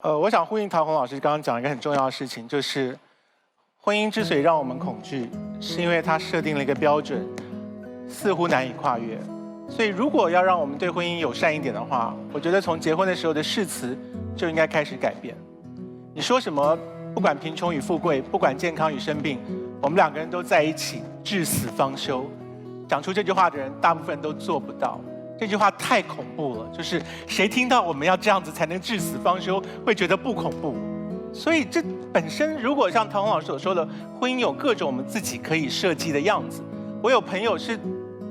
我想呼应陶虹老师刚刚讲一个很重要的事情，就是婚姻之所以让我们恐惧，是因为它设定了一个标准，似乎难以跨越。所以如果要让我们对婚姻友善一点的话，我觉得从结婚的时候的誓词就应该开始改变。你说什么，不管贫穷与富贵，不管健康与生病，我们两个人都在一起，至死方休。讲出这句话的人，大部分都做不到。这句话太恐怖了，就是谁听到我们要这样子才能至死方休，会觉得不恐怖。所以这本身，如果像陶虹老师所说的，婚姻有各种我们自己可以设计的样子。我有朋友是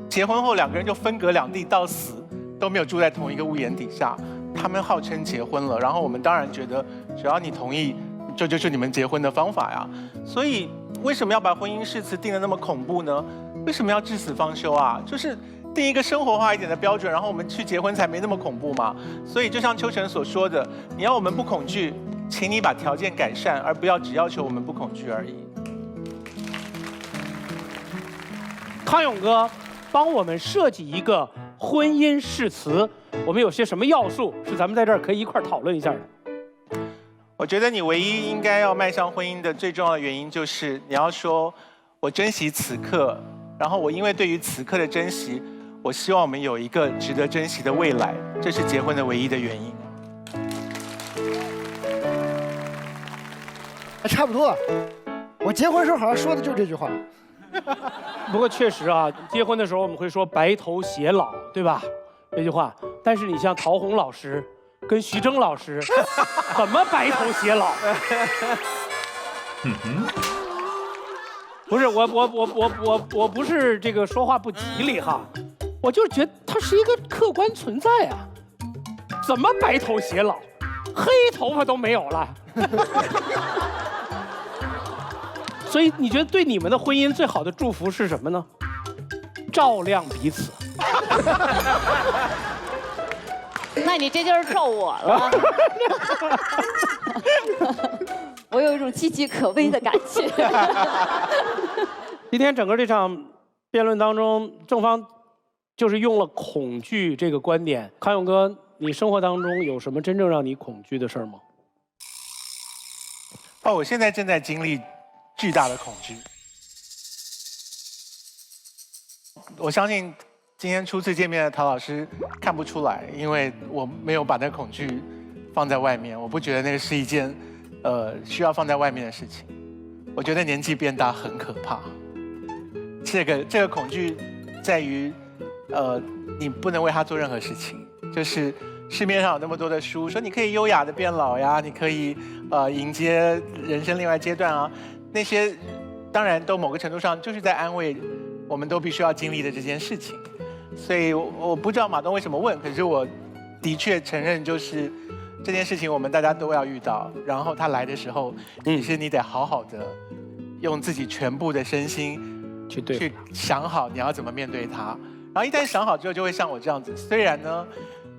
结婚后两个人就分隔两地，到死都没有住在同一个屋檐底下，他们号称结婚了。然后我们当然觉得，只要你同意，这就是你们结婚的方法呀。所以为什么要把婚姻誓词定得那么恐怖呢？为什么要至死方休啊？就是定一个生活化一点的标准，然后我们去结婚才没那么恐怖嘛。所以就像秋晨所说的，你要我们不恐惧，请你把条件改善，而不要只要求我们不恐惧而已。康永哥，帮我们设计一个婚姻誓词，我们有些什么要素是咱们在这儿可以一块儿讨论一下的？我觉得你唯一应该要迈向婚姻的最重要的原因，就是你要说，我珍惜此刻，然后我因为对于此刻的珍惜，我希望我们有一个值得珍惜的未来，这是结婚的唯一的原因。差不多了，我结婚时候好像说的就是这句话。不过确实啊，结婚的时候我们会说白头偕老，对吧？这句话。但是你像陶虹老师跟徐峥老师，怎么白头偕老？不是我不是这个说话不吉利哈，我就是觉得它是一个客观存在啊。怎么白头偕老？黑头发都没有了。所以你觉得对你们的婚姻最好的祝福是什么呢？照亮彼此。那你这就是咒我了。我有一种岌岌可危的感觉。今天整个这场辩论当中，正方就是用了恐惧这个观点。康永哥，你生活当中有什么真正让你恐惧的事儿吗？我现在正在经历巨大的恐惧。我相信今天初次见面的陶老师看不出来，因为我没有把那恐惧放在外面。我不觉得那个是一件需要放在外面的事情。我觉得年纪变大很可怕。这个恐惧在于你不能为他做任何事情。就是市面上有那么多的书说你可以优雅的变老呀，你可以迎接人生另外阶段啊，那些当然都某个程度上就是在安慰我们都必须要经历的这件事情。所以我不知道马东为什么问，可是我的确承认，就是这件事情我们大家都要遇到，然后他来的时候，是你得好好的用自己全部的身心去想好你要怎么面对他。然后一旦想好之后，就会像我这样子，虽然呢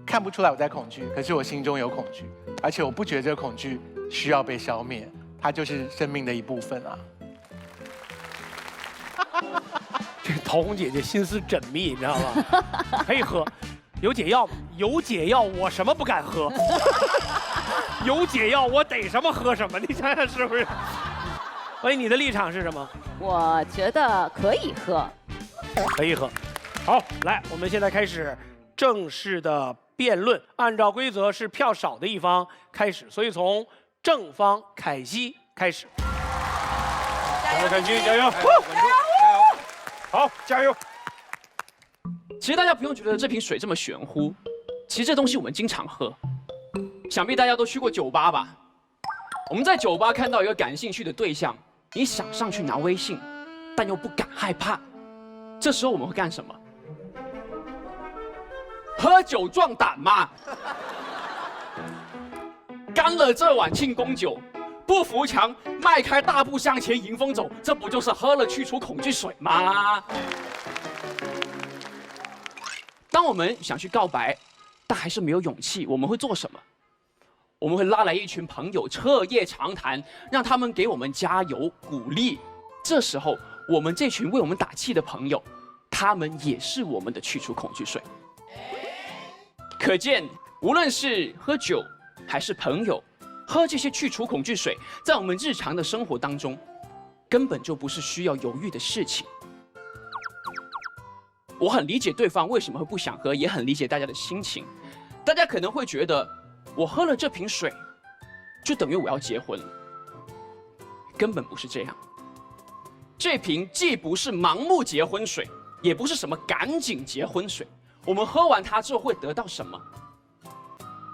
看不出来我在恐惧，可是我心中有恐惧，而且我不觉得这个恐惧需要被消灭，它就是生命的一部分啊。这陶虹姐姐心思缜密，你知道吗？可以喝，有解药吗？有解药，我什么不敢喝？有解药，我逮什么喝什么，你想想是不是？所以你的立场是什么？我觉得可以喝，可以喝。好，来，我们现在开始正式的辩论。按照规则是票少的一方开始，所以从正方凯西开始。加油，凯西，加油！好，加油！其实大家不用觉得这瓶水这么玄乎，其实这东西我们经常喝。想必大家都去过酒吧吧？我们在酒吧看到一个感兴趣的对象，你想上去拿微信，但又不敢害怕。这时候我们会干什么？喝酒壮胆嘛！干了这碗庆功酒，不服强，迈开大步向前迎风走，这不就是喝了去除恐惧水吗？当我们想去告白，但还是没有勇气，我们会做什么？我们会拉来一群朋友，彻夜长谈，让他们给我们加油鼓励。这时候，我们这群为我们打气的朋友，他们也是我们的去除恐惧水。可见，无论是喝酒还是朋友，喝这些去除恐惧水，在我们日常的生活当中，根本就不是需要犹豫的事情。我很理解对方为什么会不想喝，也很理解大家的心情。大家可能会觉得，我喝了这瓶水，就等于我要结婚了。根本不是这样。这瓶既不是盲目结婚水，也不是什么赶紧结婚水。我们喝完它之后会得到什么？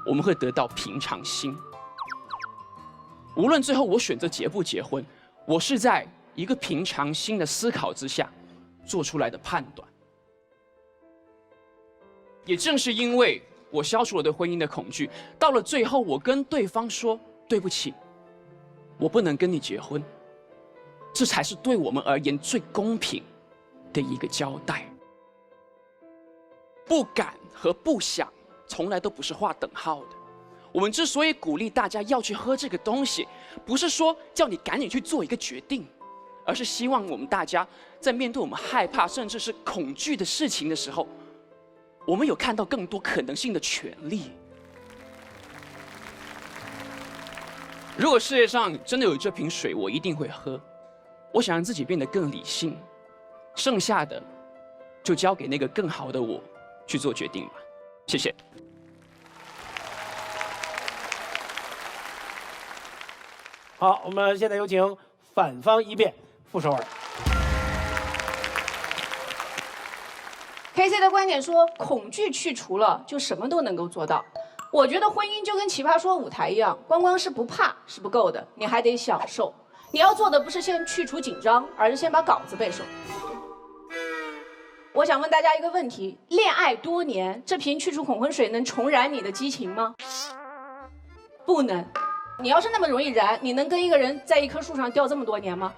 我们会得到平常心。无论最后我选择结不结婚，我是在一个平常心的思考之下做出来的判断。也正是因为我消除了对婚姻的恐惧，到了最后我跟对方说对不起，我不能跟你结婚，这才是对我们而言最公平的一个交代。不敢和不想从来都不是划等号的。我们之所以鼓励大家要去喝这个东西，不是说叫你赶紧去做一个决定，而是希望我们大家在面对我们害怕甚至是恐惧的事情的时候，我们有看到更多可能性的权利。如果世界上真的有这瓶水，我一定会喝。我想让自己变得更理性，剩下的就交给那个更好的我去做决定吧。谢谢。好，我们现在有请反方一辩傅首尔。KC 的观点说，恐惧去除了，就什么都能够做到。我觉得婚姻就跟奇葩说舞台一样，光是不怕是不够的，你还得享受。你要做的不是先去除紧张，而是先把稿子背熟。我想问大家一个问题：恋爱多年，这瓶去除恐婚水能重燃你的激情吗？不能。你要是那么容易燃，你能跟一个人在一棵树上吊这么多年吗？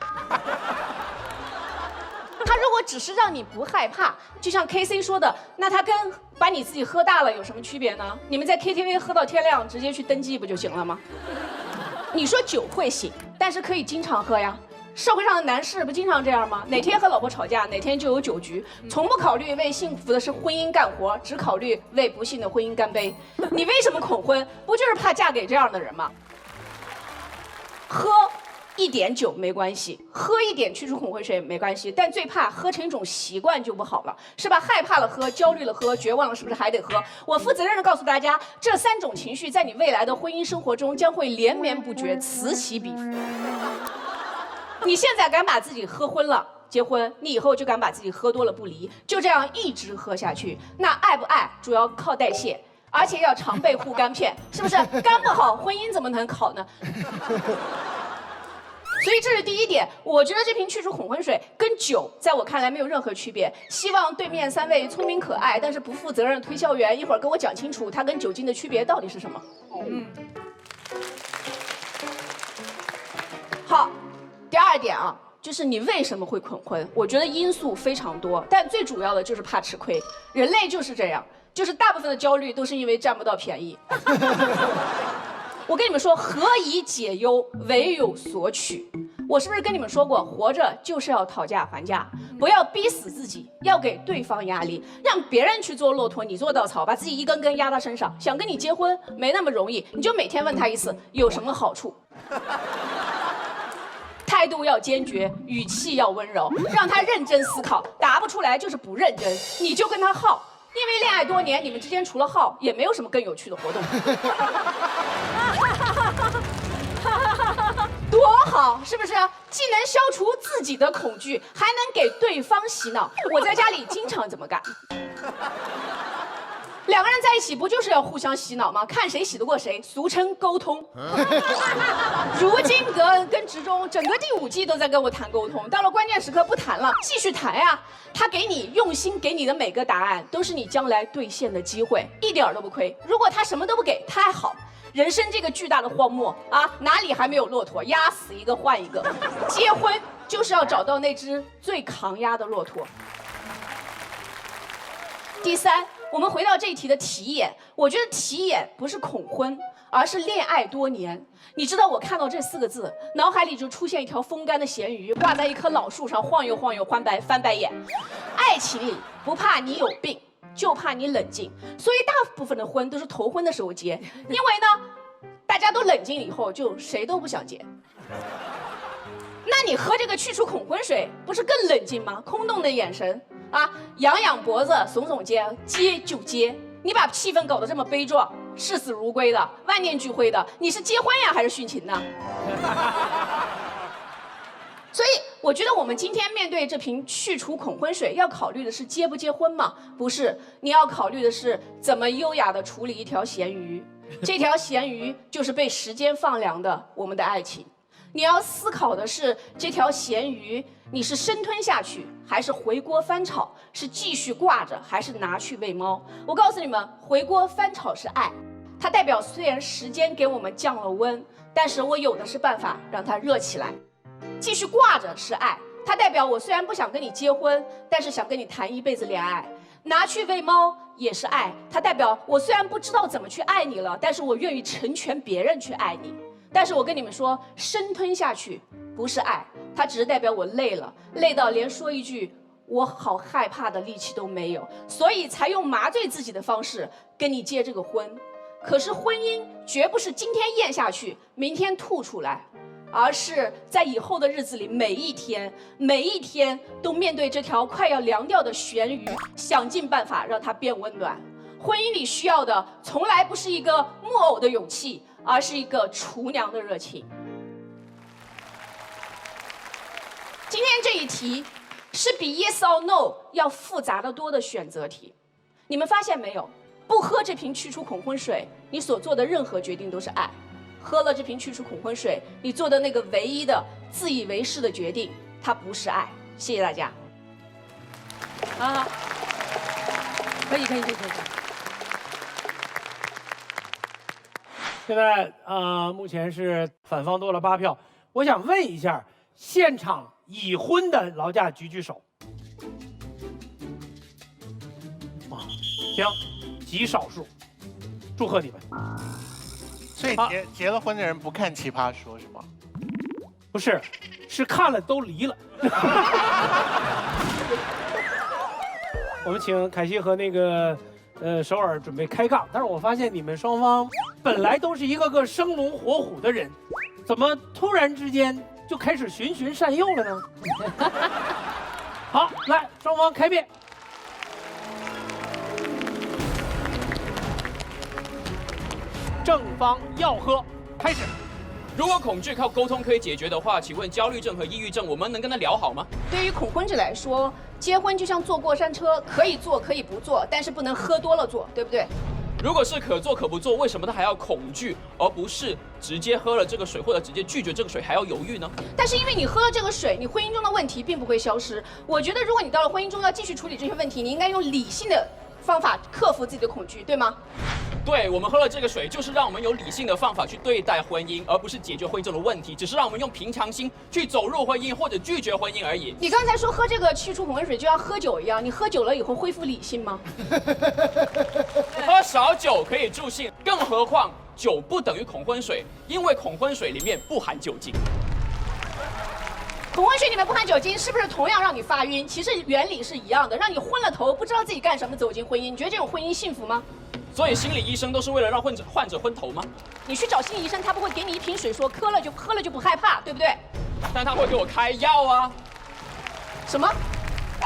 他如果只是让你不害怕，就像 KC 说的，那他跟把你自己喝大了有什么区别呢？你们在 KTV 喝到天亮，直接去登记不就行了吗？你说酒会醒，但是可以经常喝呀。社会上的男士不经常这样吗？哪天和老婆吵架，哪天就有酒局，从不考虑为幸福的是婚姻干活，只考虑为不幸的婚姻干杯。你为什么恐婚？不就是怕嫁给这样的人吗？喝一点酒没关系，喝一点去除恐婚水没关系，但最怕喝成一种习惯就不好了，是吧？害怕了喝，焦虑了喝，绝望了是不是还得喝？我负责任的告诉大家，这3种情绪在你未来的婚姻生活中将会连绵不绝，此起彼伏。你现在敢把自己喝昏了结婚，你以后就敢把自己喝多了不离，就这样一直喝下去。那爱不爱主要靠代谢，而且要常备护肝片，是不是？肝不好，婚姻怎么能好呢？所以这是第一点，我觉得这瓶去除恐婚水跟酒在我看来没有任何区别。希望对面3位聪明可爱但是不负责任的推销员一会儿跟我讲清楚它跟酒精的区别到底是什么。好，第2点啊，就是你为什么会恐婚？我觉得因素非常多，但最主要的就是怕吃亏。人类就是这样，就是大部分的焦虑都是因为占不到便宜。我跟你们说，何以解忧，唯有索取。我是不是跟你们说过，活着就是要讨价还价，不要逼死自己，要给对方压力，让别人去做骆驼，你做稻草，把自己一根根压他身上。想跟你结婚没那么容易，你就每天问他一次有什么好处。态度要坚决，语气要温柔，让他认真思考，答不出来就是不认真，你就跟他耗。因为恋爱多年，你们之间除了耗，也没有什么更有趣的活动。多好，是不是？既能消除自己的恐惧，还能给对方洗脑。我在家里经常这么干。2个人在一起不就是要互相洗脑吗？看谁洗得过谁，俗称沟通。如今革跟职中，整个第5季都在跟我谈沟通，到了关键时刻不谈了，继续谈呀。他给你用心给你的每个答案，都是你将来兑现的机会，一点都不亏。如果他什么都不给，太好。人生这个巨大的荒漠啊，哪里还没有骆驼？压死一个换一个。结婚就是要找到那只最抗压的骆驼。第3，我们回到这一题的题眼，我觉得题眼不是恐婚，而是恋爱多年。你知道我看到这4个字，脑海里就出现一条风干的咸鱼，挂在一棵老树上晃悠晃悠，翻白眼。爱情里不怕你有病，就怕你冷静。所以大部分的婚都是头婚的时候结，因为呢，大家都冷静以后，就谁都不想接。那你喝这个去除恐婚水，不是更冷静吗？空洞的眼神啊，扬扬脖子，耸耸肩，接就接。你把气氛搞得这么悲壮，视死如归的，万念俱灰的，你是结婚呀还是殉情呢？所以我觉得我们今天面对这瓶去除恐婚水，要考虑的是结不结婚吗？不是，你要考虑的是怎么优雅地处理一条咸鱼。这条咸鱼就是被时间放凉的我们的爱情。你要思考的是这条咸鱼，你是生吞下去，还是回锅翻炒？是继续挂着，还是拿去喂猫？我告诉你们，回锅翻炒是爱，它代表虽然时间给我们降了温，但是我有的是办法让它热起来。继续挂着是爱，它代表我虽然不想跟你结婚，但是想跟你谈一辈子恋爱。拿去喂猫也是爱，它代表我虽然不知道怎么去爱你了，但是我愿意成全别人去爱你。但是我跟你们说，生吞下去不是爱，它只是代表我累了，累到连说一句我好害怕的力气都没有，所以才用麻醉自己的方式跟你结这个婚。可是婚姻绝不是今天咽下去，明天吐出来，而是在以后的日子里，每一天都面对这条快要凉掉的咸鱼，想尽办法让它变温暖。婚姻里需要的从来不是一个木偶的勇气，而是一个厨娘的热情。今天这一题是比 yes or no 要复杂得多的选择题。你们发现没有？不喝这瓶去除恐婚水，你所做的任何决定都是爱；喝了这瓶去除恐婚水，你做的那个唯一的自以为是的决定，它不是爱。谢谢大家。啊，可以。现在目前是反方多了8票。我想问一下，现场已婚的劳驾举手。啊，行，极少数，祝贺你们。所以结了婚的人不看《奇葩说》是吗？不是，是看了都离了。我们请凯西和那个首尔准备开杠，但是我发现你们双方本来都是一个个生龙活虎的人，怎么突然之间就开始循循善诱了呢？好，来，双方开辩。正方要喝，开始。如果恐惧靠沟通可以解决的话，请问焦虑症和抑郁症，我们能跟他聊好吗？对于恐婚者来说，结婚就像坐过山车，可以坐可以不坐，但是不能喝多了坐，对不对？如果是可做可不做，为什么他还要恐惧，而不是直接喝了这个水，或者直接拒绝这个水还要犹豫呢？但是因为你喝了这个水，你婚姻中的问题并不会消失。我觉得如果你到了婚姻中要继续处理这些问题，你应该用理性的方法克服自己的恐惧，对吗？对，我们喝了这个水，就是让我们有理性的方法去对待婚姻，而不是解决婚姻中的问题，只是让我们用平常心去走入婚姻或者拒绝婚姻而已。你刚才说喝这个去除恐婚水就像喝酒一样，你喝酒了以后恢复理性吗？喝少酒可以助兴，更何况酒不等于恐婚水，因为恐婚水里面不含酒精。恐婚水里面不含酒精，是不是同样让你发晕？其实原理是一样的，让你昏了头，不知道自己干什么走进婚姻。你觉得这种婚姻幸福吗？所以心理医生都是为了让患者昏头吗？你去找心理医生，他不会给你一瓶水说喝了就不害怕，对不对？但他会给我开药啊。什么？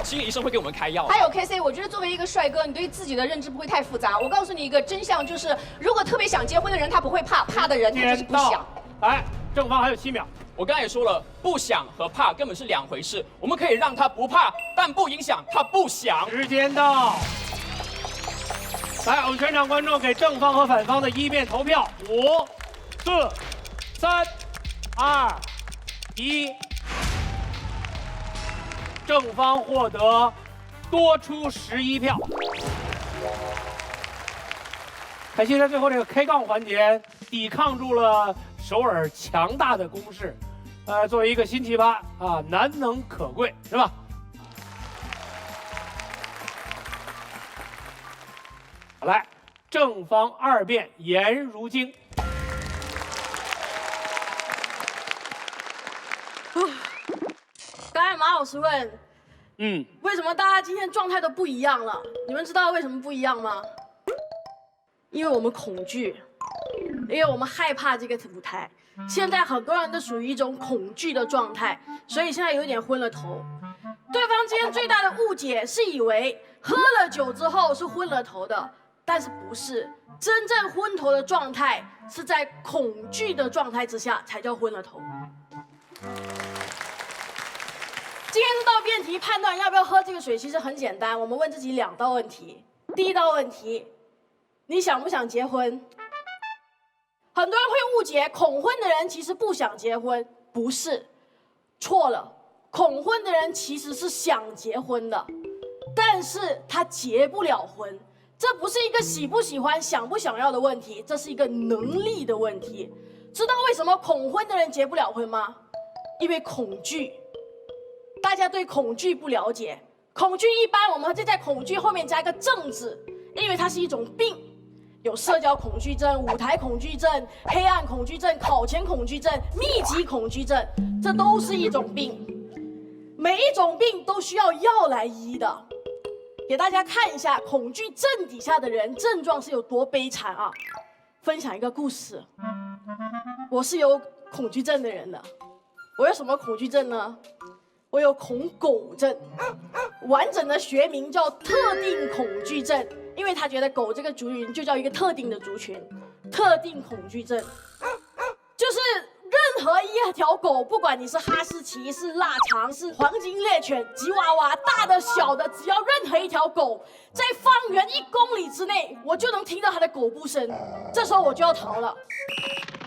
心理医生会给我们开药。还有 KC， 我觉得作为一个帅哥，你对自己的认知不会太复杂。我告诉你一个真相，就是如果特别想结婚的人，他不会怕，怕的人他就是不想。来，正方还有7秒。我刚才也说了，不想和怕根本是两回事。我们可以让他不怕，但不影响他不想。时间到。来，我们全场观众给正方和反方的一辩投票，5、4、3、2、1，正方获得多出11票。凯西在最后这个开杠环节抵抗住了首尔强大的攻势，作为一个新奇葩啊，难能可贵，是吧？来，正方2辩，颜如晶。刚才马老师问，为什么大家今天状态都不一样了？你们知道为什么不一样吗？因为我们恐惧。因为我们害怕这个舞台。现在很多人都属于一种恐惧的状态，所以现在有点昏了头。对方今天最大的误解是以为喝了酒之后是昏了头的，但是不是，真正昏头的状态是在恐惧的状态之下才叫昏了头。今天这道辩题判断要不要喝这个水，其实很简单，我们问自己2道问题。第一道问题，你想不想结婚？很多人会误解恐婚的人其实不想结婚，不是，错了。恐婚的人其实是想结婚的，但是他结不了婚。这不是一个喜不喜欢、想不想要的问题，这是一个能力的问题。知道为什么恐婚的人结不了婚吗？因为恐惧。大家对恐惧不了解，恐惧一般我们会在恐惧后面加一个症字，因为它是一种病。有社交恐惧症、舞台恐惧症、黑暗恐惧症、考前恐惧症、密集恐惧症，这都是一种病。每一种病都需要药来医的。给大家看一下恐惧症底下的人症状是有多悲惨啊！分享一个故事，我是有恐惧症的人的。我有什么恐惧症呢？我有恐狗症，完整的学名叫特定恐惧症。因为他觉得狗这个族群就叫一个特定的族群，特定恐惧症，就是任何一条狗，不管你是哈士奇、是腊肠、是黄金猎犬、吉娃娃，大的小的，只要任何一条狗在方圆1公里之内，我就能听到它的狗步声，这时候我就要逃了。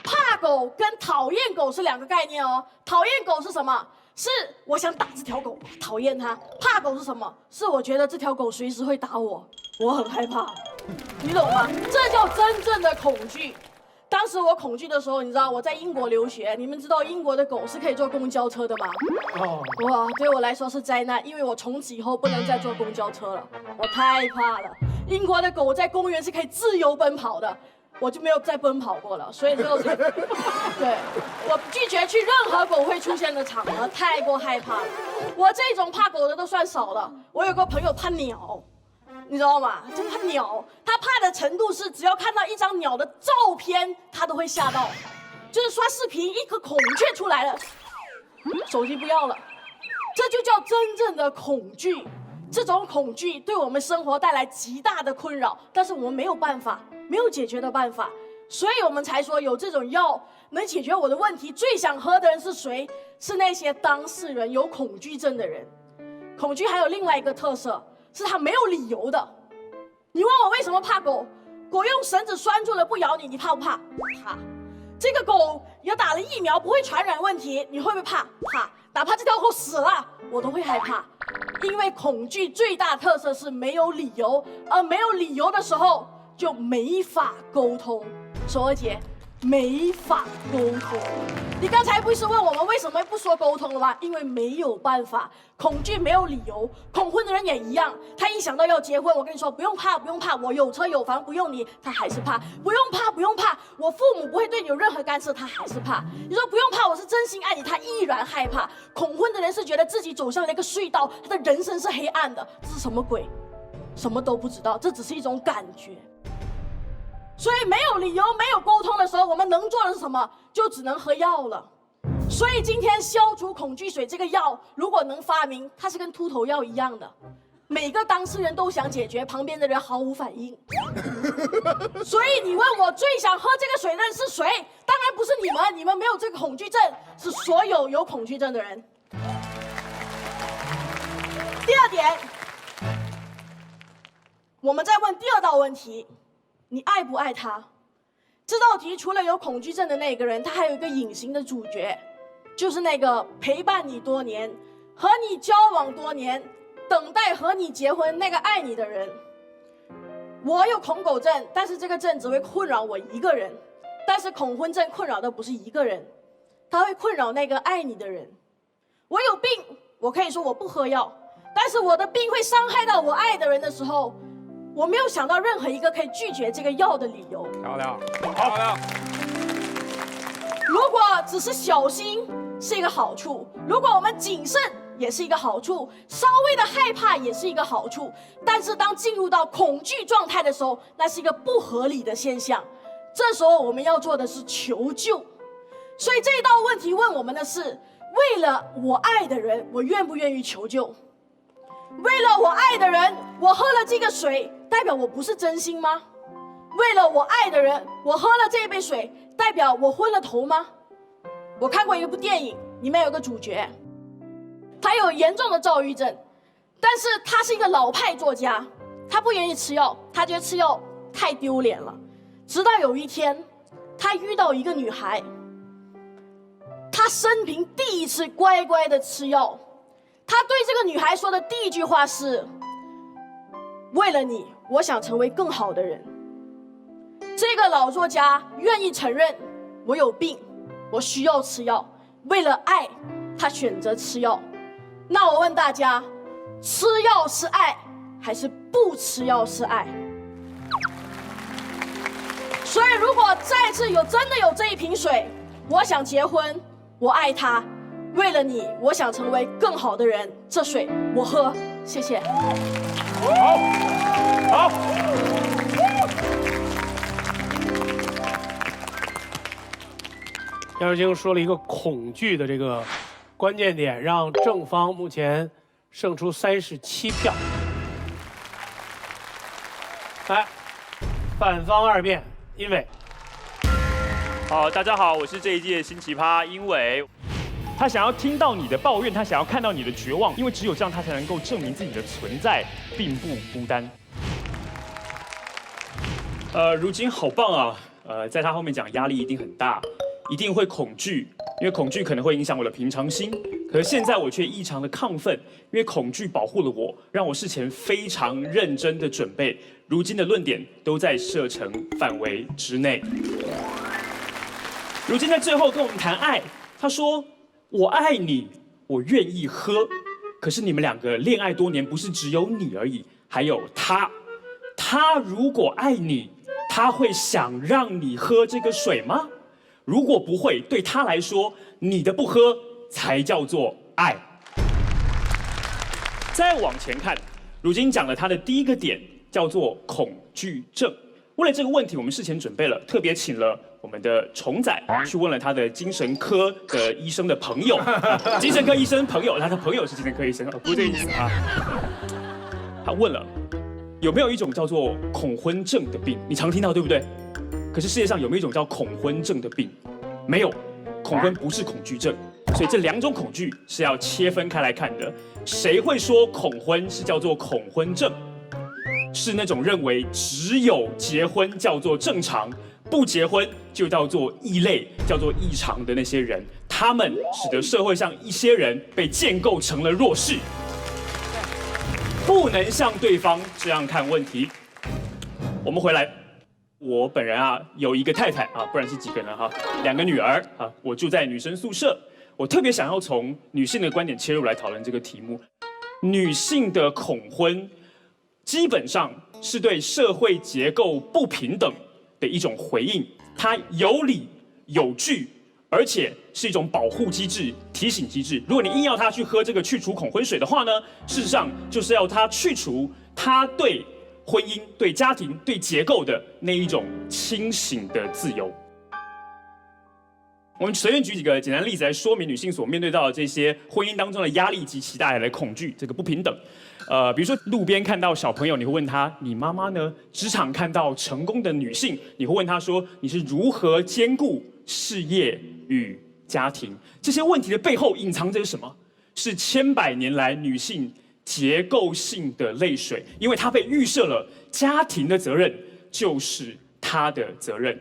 怕狗跟讨厌狗是2个概念哦。讨厌狗是什么？是我想打这条狗，讨厌它。怕狗是什么？是我觉得这条狗随时会打我，我很害怕。你懂吗？这叫真正的恐惧。当时我恐惧的时候，你知道我在英国留学，你们知道英国的狗是可以坐公交车的吗？哇，对我来说是灾难，因为我从此以后不能再坐公交车了，我太怕了。英国的狗在公园是可以自由奔跑的。我就没有再奔跑过了，所以就对，我拒绝去任何狗会出现的场合，太过害怕了。我这种怕狗的都算少了，我有个朋友怕鸟，你知道吗？就怕鸟，他怕的程度是只要看到一张鸟的照片，他都会吓到，就是刷视频一个孔雀出来了，手机不要了，这就叫真正的恐惧。这种恐惧对我们生活带来极大的困扰，但是我们没有办法，没有解决的办法，所以我们才说有这种药能解决我的问题。最想喝的人是谁？是那些当事人有恐惧症的人。恐惧还有另外一个特色，是它没有理由的。你问我为什么怕狗？狗用绳子拴住了不咬你，你怕不怕？怕。这个狗也打了疫苗，不会传染问题，你会不会怕？怕。哪怕这条狗死了，我都会害怕。因为恐惧最大特色是没有理由，而没有理由的时候就没法沟通。守儿姐，没法沟通。你刚才不是问我们为什么不说沟通了吗？因为没有办法，恐惧没有理由。恐婚的人也一样，他一想到要结婚，我跟你说不用怕，不用怕，我有车有房，不用你，他还是怕。不用怕，不用怕，我父母不会对你有任何干涉，他还是怕。你说不用怕，我是真心爱你，他依然害怕。恐婚的人是觉得自己走向了一个隧道，他的人生是黑暗的，这是什么鬼？什么都不知道，这只是一种感觉。所以没有理由、没有沟通的时候，我们能做的是什么？就只能喝药了。所以今天消除恐惧水这个药，如果能发明，它是跟秃头药一样的，每个当事人都想解决，旁边的人毫无反应。所以你问我最想喝这个水的人是谁？当然不是你们，你们没有这个恐惧症，是所有有恐惧症的人。第二点，我们再问第2道问题。你爱不爱他？这道题除了有恐惧症的那个人，他还有一个隐形的主角，就是那个陪伴你多年、和你交往多年、等待和你结婚那个爱你的人。我有恐狗症，但是这个症只会困扰我一个人，但是恐婚症困扰的不是一个人，它会困扰那个爱你的人。我有病，我可以说我不喝药，但是我的病会伤害到我爱的人的时候，我没有想到任何一个可以拒绝这个药的理由。漂亮，漂亮。如果只是小心是一个好处，如果我们谨慎也是一个好处，稍微的害怕也是一个好处，但是当进入到恐惧状态的时候，那是一个不合理的现象。这时候我们要做的是求救。所以这道问题问我们的是：为了我爱的人，我愿不愿意求救？为了我爱的人，我喝了这个水，代表我不是真心吗？为了我爱的人，我喝了这杯水，代表我昏了头吗？我看过一部电影，里面有个主角，他有严重的躁郁症，但是他是一个老派作家，他不愿意吃药，他觉得吃药太丢脸了。直到有一天，他遇到一个女孩，他生平第一次乖乖的吃药。他对这个女孩说的第一句话是：为了你，我想成为更好的人。这个老作家愿意承认我有病，我需要吃药，为了爱，他选择吃药。那我问大家，吃药是爱，还是不吃药是爱？所以如果再次真的有这一瓶水，我想结婚，我爱他，为了你，我想成为更好的人，这水我喝，谢谢。好。杨世清说了一个恐惧的这个关键点，让正方目前胜出37票。来，反方二辩，殷伟。好，大家好，我是这一届新奇葩殷伟。他想要听到你的抱怨，他想要看到你的绝望，因为只有这样，他才能够证明自己的存在并不孤单。如今好棒啊！在他后面讲压力一定很大，一定会恐惧，因为恐惧可能会影响我的平常心。可是现在我却异常的亢奋，因为恐惧保护了我，让我事前非常认真的准备，如今的论点都在射程范围之内。如今在最后跟我们谈爱，他说：“我爱你，我愿意喝。”可是你们两个恋爱多年，不是只有你而已，还有他。他如果爱你，他会想让你喝这个水吗？如果不会，对他来说，你的不喝才叫做爱。再往前看，如今讲了他的第一个点，叫做恐惧症。为了这个问题，我们事前准备了，特别请了我们的虫仔去问了他的精神科的医生的朋友，精神科医生朋友，他的朋友是精神科医生，不是这个意思啊。他问了，有没有一种叫做恐婚症的病？你常听到对不对？可是世界上有没有一种叫恐婚症的病？没有，恐婚不是恐惧症，所以这两种恐惧是要切分开来看的。谁会说恐婚是叫做恐婚症？是那种认为只有结婚叫做正常，不结婚就叫做异类，叫做异常的那些人，他们使得社会上一些人被建构成了弱势，不能像对方这样看问题。我们回来，我本人啊有一个太太啊，不然是几个人哈，2个女儿啊，我住在女生宿舍。我特别想要从女性的观点切入来讨论这个题目。女性的恐婚，基本上是对社会结构不平等的一种回应，它有理有据，而且是一种保护机制、提醒机制。如果你硬要他去喝这个去除恐婚水的话呢，事实上就是要他去除他对婚姻、对家庭、对结构的那一种清醒的自由。我们随便举几个简单例子来说明女性所面对到的这些婚姻当中的压力及其带来的恐惧，这个不平等。比如说路边看到小朋友，你会问他：“你妈妈呢？”职场看到成功的女性，你会问她说：“你是如何兼顾事业与家庭？”这些问题的背后隐藏着什么？是千百年来女性结构性的泪水，因为她被预设了家庭的责任就是她的责任。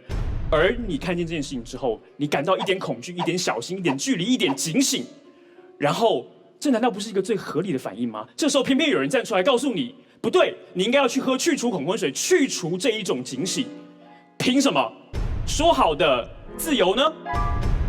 而你看见这件事情之后，你感到一点恐惧、一点小心、一点距离、一点警醒，然后这难道不是一个最合理的反应吗？这时候偏偏有人站出来告诉你，不对，你应该要去喝去除恐婚水，去除这一种警醒。凭什么？说好的自由呢？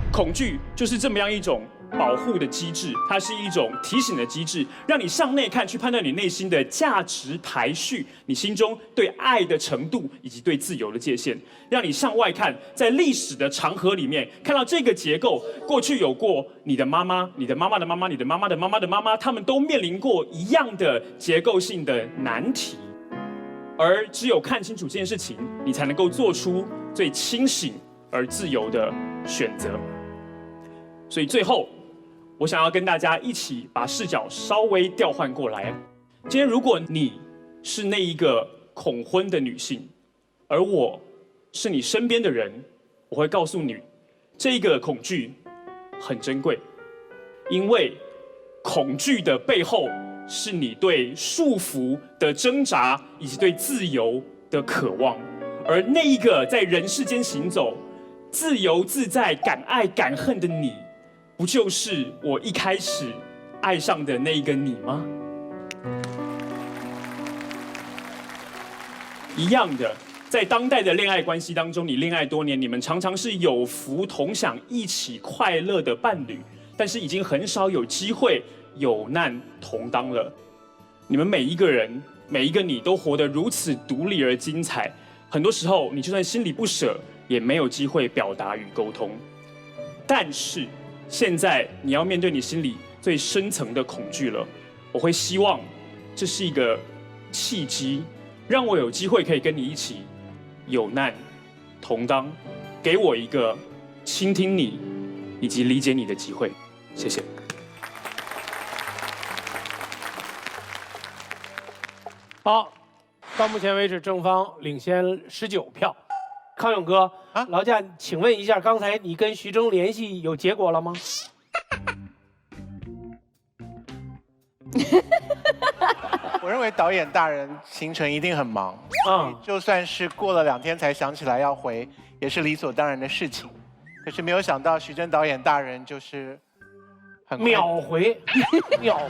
恐惧就是这么样一种保护的机制，它是一种提醒的机制，让你向内看，去判断你内心的价值排序，你心中对爱的程度以及对自由的界限，让你向外看，在历史的长河里面看到这个结构，过去有过你的妈妈、你的妈妈的妈妈、你的妈妈的妈妈的妈妈，他们都面临过一样的结构性的难题。而只有看清楚这件事情，你才能够做出最清醒而自由的选择。所以最后，我想要跟大家一起把视角稍微调换过来。今天如果你是那一个恐婚的女性，而我是你身边的人，我会告诉你，这个恐惧很珍贵，因为恐惧的背后是你对束缚的挣扎，以及对自由的渴望。而那一个在人世间行走、自由自在、敢爱敢恨的你，不就是我一开始爱上的那一个你吗？一样的，在当代的恋爱关系当中，你恋爱多年，你们常常是有福同享、一起快乐的伴侣，但是已经很少有机会有难同当了。你们每一个人、每一个你都活得如此独立而精彩，很多时候你就算心里不舍，也没有机会表达与沟通。但是现在你要面对你心里最深层的恐惧了，我会希望这是一个契机，让我有机会可以跟你一起有难同当，给我一个倾听你以及理解你的机会。谢谢。好，到目前为止正方领先19票。康永哥，劳驾，请问一下，刚才你跟徐峥联系有结果了吗？我认为导演大人行程一定很忙，就算是过了2天才想起来要回，也是理所当然的事情。可是没有想到徐峥导演大人就是很秒回，秒。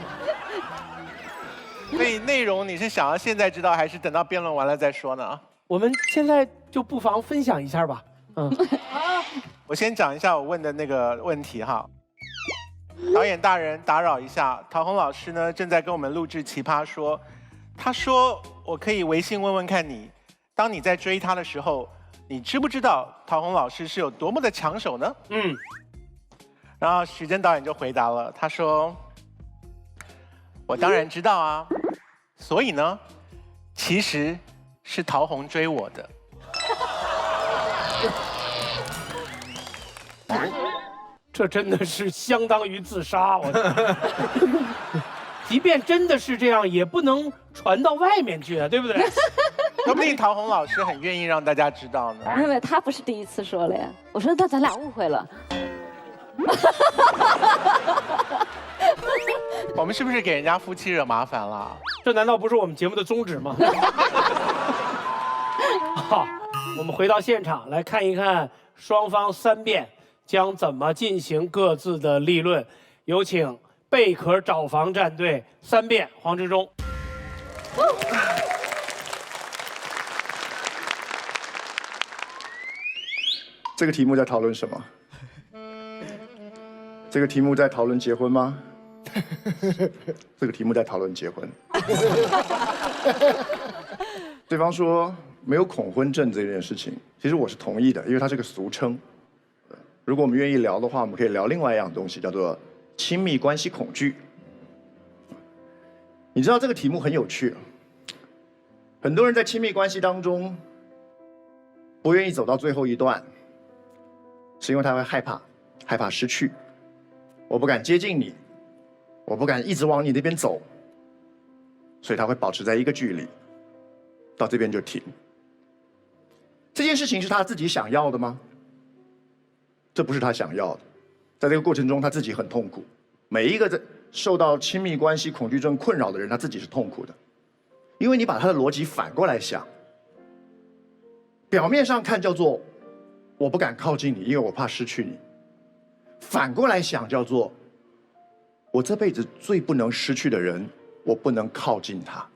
所以内容你是想要现在知道，还是等到辩论完了再说呢？我们现在就不妨分享一下吧。我先讲一下我问的那个问题哈。导演大人打扰一下，陶虹老师呢正在跟我们录制《奇葩说》，他说我可以微信问问看你，当你在追他的时候，你知不知道陶虹老师是有多么的抢手呢？然后徐峥导演就回答了，他说我当然知道啊，所以呢，其实是陶虹追我的。这真的是相当于自杀，我。即便真的是这样，也不能传到外面去啊，对不对？说不定陶虹老师很愿意让大家知道呢。没有，他不是第一次说了呀。我说那咱俩误会了。我们是不是给人家夫妻惹麻烦了？这难道不是我们节目的宗旨吗？好，我们回到现场来看一看双方3辩将怎么进行各自的立论。有请贝壳找房战队3辩黄执中。这个题目在讨论什么？这个题目在讨论结婚吗？这个题目在讨论结婚。对方说没有恐婚症这件事情，其实我是同意的，因为它是个俗称。如果我们愿意聊的话，我们可以聊另外一样东西，叫做亲密关系恐惧。你知道这个题目很有趣，很多人在亲密关系当中不愿意走到最后一段，是因为他会害怕失去。我不敢接近你，我不敢一直往你那边走，所以他会保持在一个距离，到这边就停。这件事情是他自己想要的吗？这不是他想要的，在这个过程中他自己很痛苦。每一个受到亲密关系恐惧症困扰的人，他自己是痛苦的，因为你把他的逻辑反过来想，表面上看叫做我不敢靠近你，因为我怕失去你。反过来想叫做我这辈子最不能失去的人，我不能靠近他，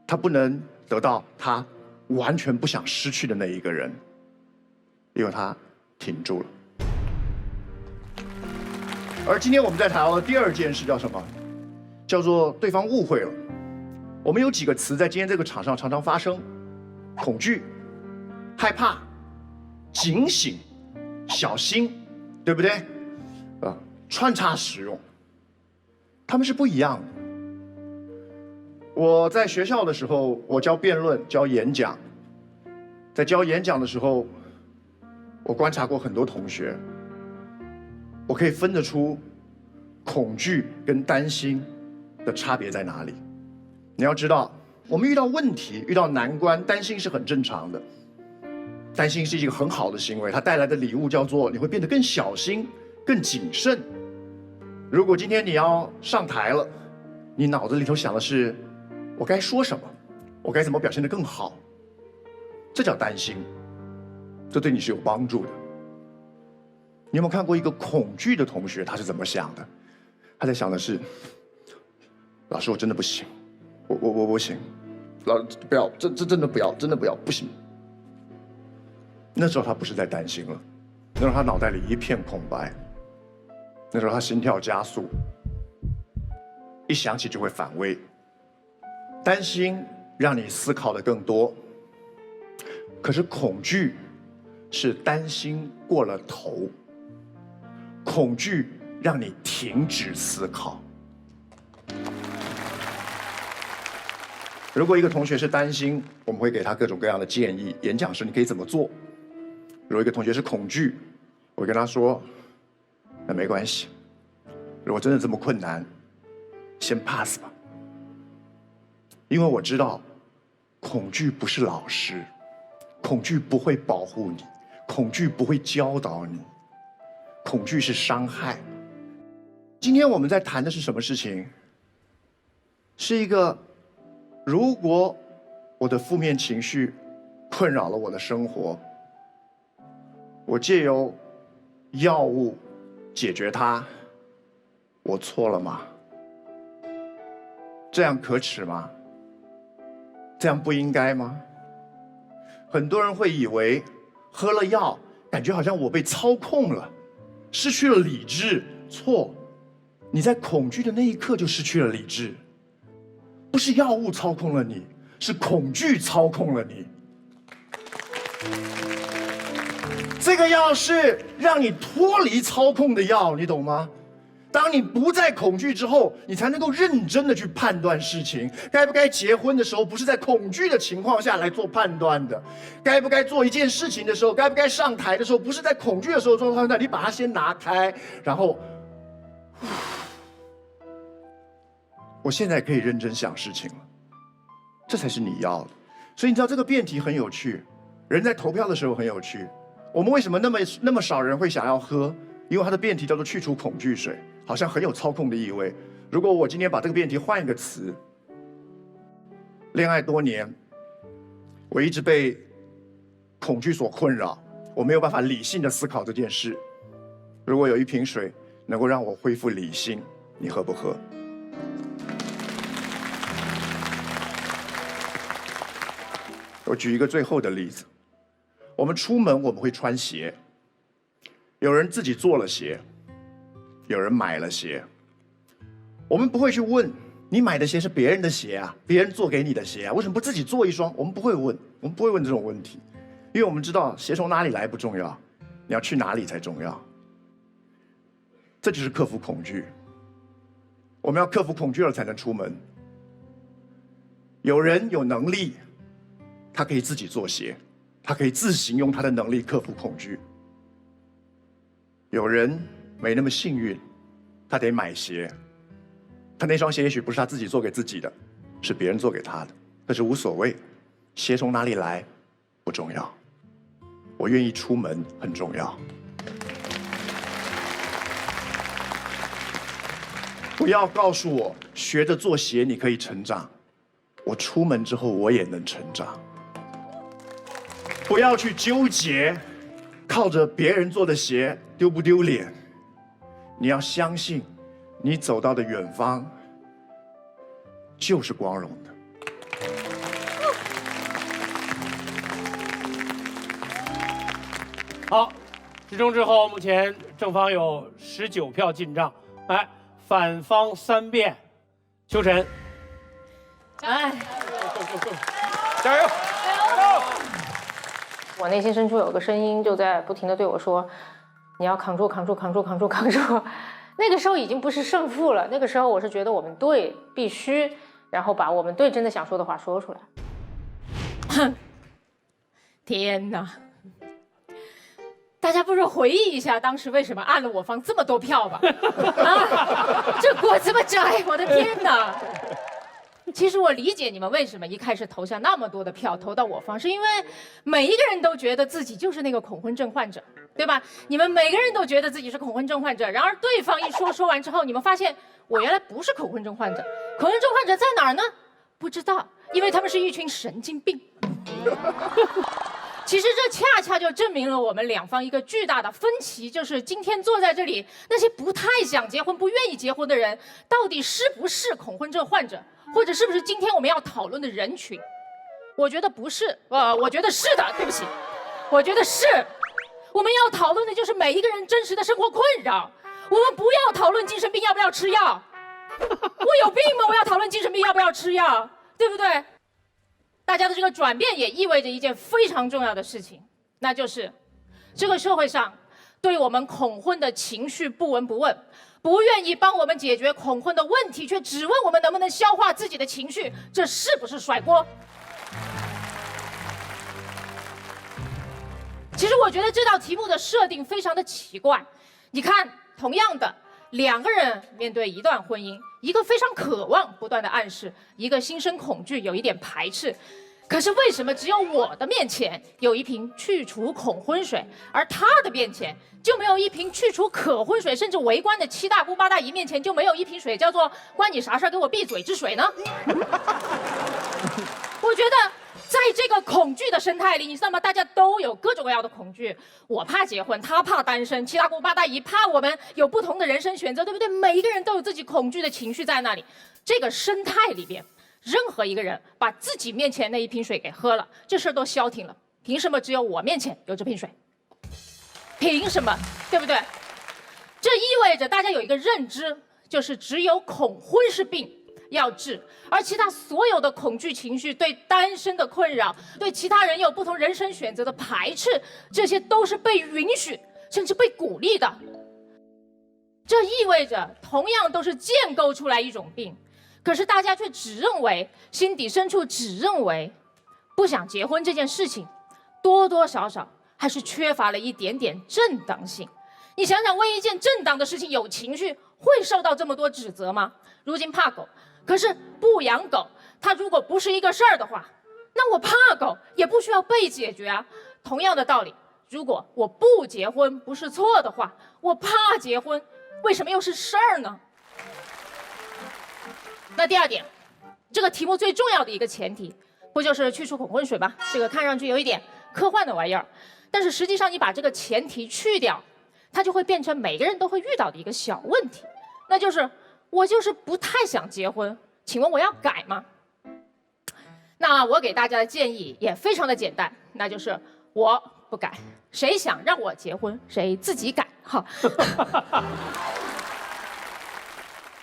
他不能得到他完全不想失去的那一个人，因为他停住了。而今天我们在谈到的第2件事叫什么？叫做对方误会了。我们有几个词在今天这个场上常常发生：恐惧、害怕、警醒、小心，对不对？穿插使用，他们是不一样的。我在学校的时候，我教辩论、教演讲。在教演讲的时候，我观察过很多同学，我可以分得出恐惧跟担心的差别在哪里。你要知道，我们遇到问题、遇到难关，担心是很正常的。担心是一个很好的行为，它带来的礼物叫做你会变得更小心、更谨慎。如果今天你要上台了，你脑子里头想的是我该说什么，我该怎么表现得更好，这叫担心，这对你是有帮助的。你有没有看过一个恐惧的同学，他是怎么想的？他在想的是，老师我真的不行，我不行，不要，这真的不要，真的不要，不行。那时候他不是在担心了，那时候他脑袋里一片空白，那时候他心跳加速，一想起就会反胃。担心让你思考的更多，可是恐惧是担心过了头，恐惧让你停止思考。如果一个同学是担心，我们会给他各种各样的建议，演讲时你可以怎么做。如果一个同学是恐惧，我会跟他说，那没关系，如果真的这么困难，先 pass 吧。因为我知道，恐惧不是老师，恐惧不会保护你，恐惧不会教导你，恐惧是伤害。今天我们在谈的是什么事情？是一个，如果我的负面情绪困扰了我的生活，我借由药物解决它，我错了吗？这样可耻吗？这样不应该吗？很多人会以为喝了药，感觉好像我被操控了，失去了理智。错，你在恐惧的那一刻就失去了理智，不是药物操控了你，是恐惧操控了你。这个药是让你脱离操控的药，你懂吗？当你不再恐惧之后，你才能够认真的去判断事情。该不该结婚的时候，不是在恐惧的情况下来做判断的；该不该做一件事情的时候，该不该上台的时候，不是在恐惧的时候做判断。你把它先拿开，然后，我现在可以认真想事情了，这才是你要的。所以你知道这个辩题很有趣，人在投票的时候很有趣。我们为什么那么少人会想要喝？因为它的辩题叫做去除恐惧水，好像很有操控的意味。如果我今天把这个辩题换一个词，恋爱多年，我一直被恐惧所困扰，我没有办法理性的思考这件事。如果有一瓶水能够让我恢复理性，你喝不喝？我举一个最后的例子，我们出门我们会穿鞋。有人自己做了鞋，有人买了鞋。我们不会去问你买的鞋是别人的鞋啊，别人做给你的鞋啊，为什么不自己做一双？我们不会问，我们不会问这种问题，因为我们知道鞋从哪里来不重要，你要去哪里才重要。这就是克服恐惧。我们要克服恐惧了才能出门。有人有能力，他可以自己做鞋，他可以自行用他的能力克服恐惧。有人没那么幸运，他得买鞋，他那双鞋也许不是他自己做给自己的，是别人做给他的，可是无所谓，鞋从哪里来不重要，我愿意出门很重要。不要告诉我学着做鞋你可以成长，我出门之后我也能成长。不要去纠结靠着别人做的鞋丢不丢脸，你要相信你走到的远方就是光荣的。好，之中之后，目前正方有19票进账，来，反方3辩，秋晨，哎，加油！我内心深处有个声音就在不停地对我说：“你要扛住，扛住，扛住，扛住，扛住。”那个时候已经不是胜负了，那个时候我是觉得我们对，必须。然后把我们对真的想说的话说出来。天哪！大家不如回忆一下当时为什么按了我方这么多票吧？啊，这锅这么窄，我的天哪！其实我理解你们为什么一开始投下那么多的票投到我方，是因为每一个人都觉得自己就是那个恐婚症患者，对吧？你们每个人都觉得自己是恐婚症患者，然而对方一说完之后，你们发现我原来不是恐婚症患者，恐婚症患者在哪儿呢？不知道，因为他们是一群神经病。其实这恰恰就证明了我们两方一个巨大的分歧，就是今天坐在这里那些不太想结婚、不愿意结婚的人，到底是不是恐婚症患者，或者是不是今天我们要讨论的人群？我觉得不是，我觉得是的，对不起，我觉得是。我们要讨论的就是每一个人真实的生活困扰，我们不要讨论精神病要不要吃药。我有病吗？我要讨论精神病要不要吃药，对不对？大家的这个转变也意味着一件非常重要的事情，那就是这个社会上对我们恐婚的情绪不闻不问，不愿意帮我们解决恐婚的问题，却只问我们能不能消化自己的情绪，这是不是甩锅？其实我觉得这道题目的设定非常的奇怪。你看，同样的两个人面对一段婚姻，一个非常渴望不断的暗示，一个心生恐惧，有一点排斥。可是为什么只有我的面前有一瓶去除恐婚水，而他的面前就没有一瓶去除可婚水？甚至围观的七大姑八大姨面前就没有一瓶水叫做关你啥事儿，给我闭嘴之水呢？我觉得在这个恐惧的生态里，你知道吗？大家都有各种各样的恐惧，我怕结婚，他怕单身，七大姑八大姨怕我们有不同的人生选择，对不对？每一个人都有自己恐惧的情绪在那里。这个生态里边，任何一个人把自己面前那一瓶水给喝了，这事儿都消停了。凭什么只有我面前有这瓶水？凭什么？对不对？这意味着大家有一个认知，就是只有恐婚是病要治，而其他所有的恐惧情绪、对单身的困扰、对其他人有不同人生选择的排斥，这些都是被允许甚至被鼓励的。这意味着同样都是建构出来一种病，可是大家却只认为，心底深处只认为不想结婚这件事情多多少少还是缺乏了一点点正当性。你想想，为一件正当的事情有情绪，会受到这么多指责吗？如今怕狗，可是不养狗，它如果不是一个事儿的话，那我怕狗也不需要被解决啊。同样的道理，如果我不结婚不是错的话，我怕结婚为什么又是事儿呢？那第二点，这个题目最重要的一个前提，不就是去除恐婚水吗？这个看上去有一点科幻的玩意儿，但是实际上你把这个前提去掉，它就会变成每个人都会遇到的一个小问题，那就是我就是不太想结婚，请问我要改吗？那我给大家的建议也非常的简单，那就是我不改，谁想让我结婚谁自己改哈。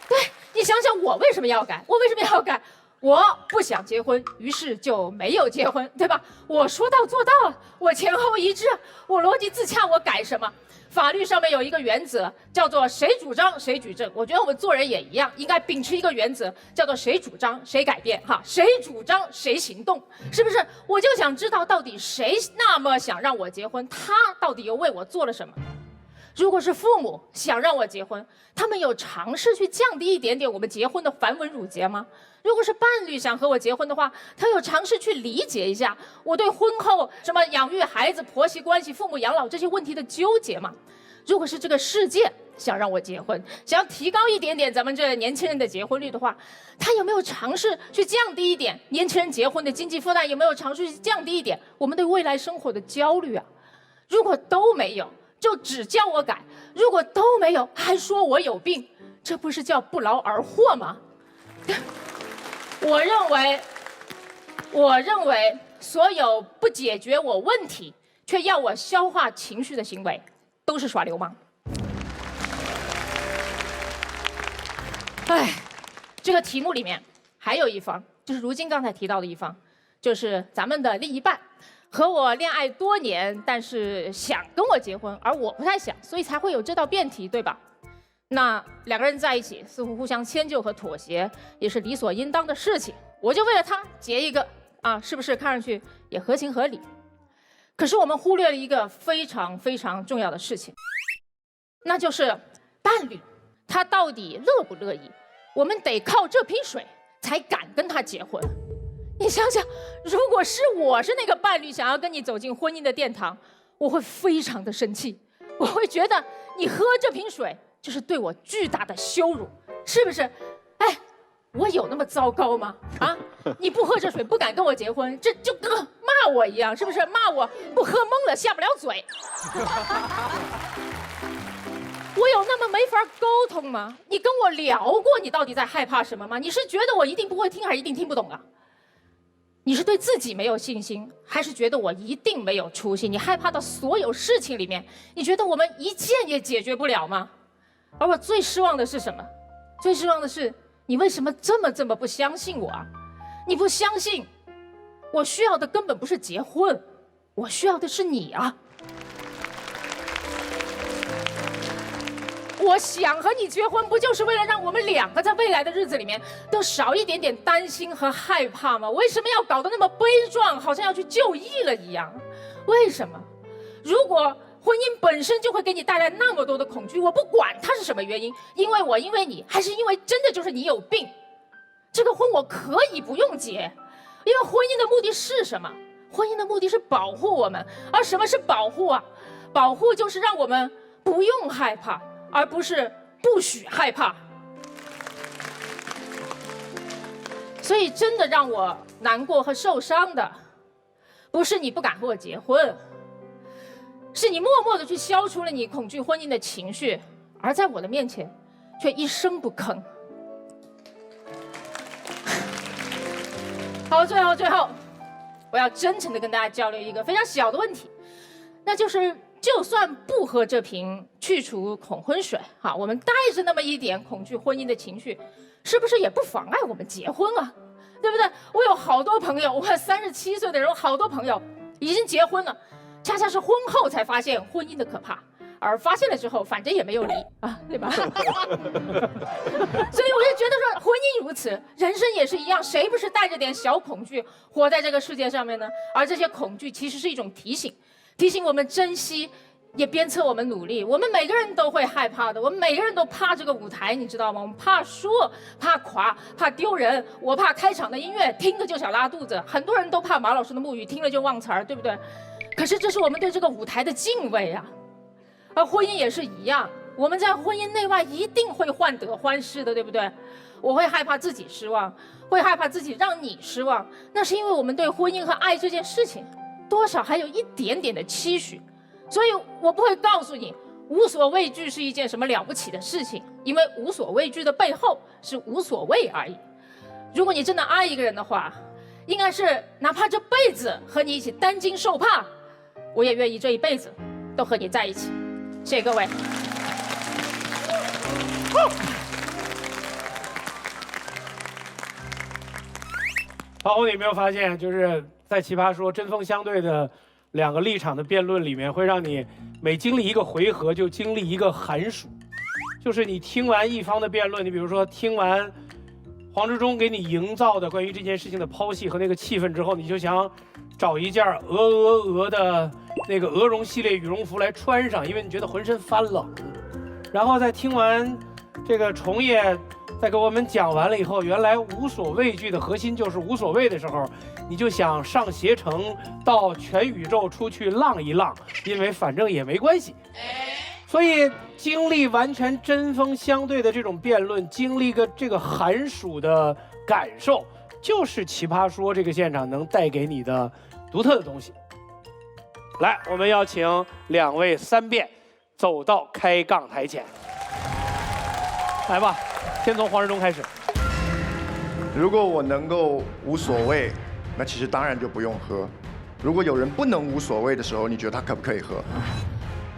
对，你想想我为什么要改？我为什么要改？我不想结婚，于是就没有结婚，对吧？我说到做到，我前后一致，我逻辑自洽，我改什么？法律上面有一个原则，叫做谁主张谁举证。我觉得我们做人也一样，应该秉持一个原则，叫做谁主张谁改变，哈，谁主张谁行动，是不是？我就想知道到底谁那么想让我结婚，他到底又为我做了什么？如果是父母想让我结婚，他们有尝试去降低一点点我们结婚的繁文缛节吗？如果是伴侣想和我结婚的话，他有尝试去理解一下我对婚后什么养育孩子、婆媳关系、父母养老这些问题的纠结吗？如果是这个世界想让我结婚，想要提高一点点咱们这年轻人的结婚率的话，他有没有尝试去降低一点年轻人结婚的经济负担？有没有尝试去降低一点我们对未来生活的焦虑啊？如果都没有，就只叫我改；如果都没有，还说我有病，这不是叫不劳而获吗？我认为所有不解决我问题却要我消化情绪的行为都是耍流氓。哎，这个题目里面还有一方，就是如今刚才提到的一方，就是咱们的另一半和我恋爱多年，但是想跟我结婚，而我不太想，所以才会有这道辩题，对吧？那两个人在一起，似乎互相迁就和妥协也是理所应当的事情。我就为了他结一个啊，是不是看上去也合情合理？可是我们忽略了一个非常非常重要的事情，那就是伴侣，他到底乐不乐意？我们得靠这瓶水才敢跟他结婚。你想想，如果是我是那个伴侣，想要跟你走进婚姻的殿堂，我会非常的生气，我会觉得你喝这瓶水就是对我巨大的羞辱，是不是？哎，我有那么糟糕吗？啊，你不喝这水不敢跟我结婚，这就跟骂我一样，是不是？骂我不喝懵了下不了嘴。我有那么没法沟通吗？你跟我聊过你到底在害怕什么吗？你是觉得我一定不会听，还是一定听不懂啊？你是对自己没有信心，还是觉得我一定没有出息？你害怕的所有事情里面，你觉得我们一件也解决不了吗？而我最失望的是什么？最失望的是你为什么这么不相信我啊？你不相信我需要的根本不是结婚，我需要的是你啊！我想和你结婚，不就是为了让我们两个在未来的日子里面都少一点点担心和害怕吗？为什么要搞得那么悲壮，好像要去就义了一样？为什么？如果婚姻本身就会给你带来那么多的恐惧，我不管它是什么原因，因为我因为你，还是因为真的就是你有病，这个婚我可以不用结，因为婚姻的目的是什么？婚姻的目的是保护我们，而什么是保护啊？保护就是让我们不用害怕，而不是不许害怕。所以真的让我难过和受伤的，不是你不敢和我结婚，是你默默的去消除了你恐惧婚姻的情绪，而在我的面前却一声不吭。好，最后我要真诚的跟大家交流一个非常小的问题，那就是就算不喝这瓶去除恐婚水，好，我们带着那么一点恐惧婚姻的情绪，是不是也不妨碍我们结婚啊？对不对？我有好多朋友，我37岁的人，好多朋友已经结婚了，恰恰是婚后才发现婚姻的可怕，而发现了之后，反正也没有离啊，对吧？所以我就觉得说，婚姻如此，人生也是一样，谁不是带着点小恐惧活在这个世界上面呢？而这些恐惧其实是一种提醒，提醒我们珍惜，也鞭策我们努力。我们每个人都会害怕的，我们每个人都怕这个舞台，你知道吗？我们怕输，怕垮，怕丢人。我怕开场的音乐听着就想拉肚子，很多人都怕马老师的木鱼听了就忘词儿，对不对？可是这是我们对这个舞台的敬畏啊。而婚姻也是一样，我们在婚姻内外一定会患得患失的，对不对？我会害怕自己失望，会害怕自己让你失望，那是因为我们对婚姻和爱这件事情多少还有一点点的期许，所以我不会告诉你无所畏惧是一件什么了不起的事情，因为无所畏惧的背后是无所谓而已。如果你真的爱一个人的话，应该是哪怕这辈子和你一起担惊受怕，我也愿意这一辈子都和你在一起。谢谢各位。郝红，你有没有发现，就是在《奇葩说》针锋相对的两个立场的辩论里面，会让你每经历一个回合就经历一个寒暑。就是你听完一方的辩论，你比如说听完黄执中给你营造的关于这件事情的剖析和那个气氛之后，你就想找一件鹅的那个鹅绒系列羽绒服来穿上，因为你觉得浑身发冷。然后再听完这个虫爷在给我们讲完了以后，原来无所畏惧的核心就是无所谓的时候，你就想上携程到全宇宙出去浪一浪，因为反正也没关系。所以经历完全针锋相对的这种辩论，经历这个寒暑的感受，就是《奇葩说》这个现场能带给你的独特的东西。来，我们要请两位三辩走到开杠台前。来吧，先从黄执中开始。如果我能够无所谓，那其实当然就不用喝。如果有人不能无所谓的时候，你觉得他可不可以喝？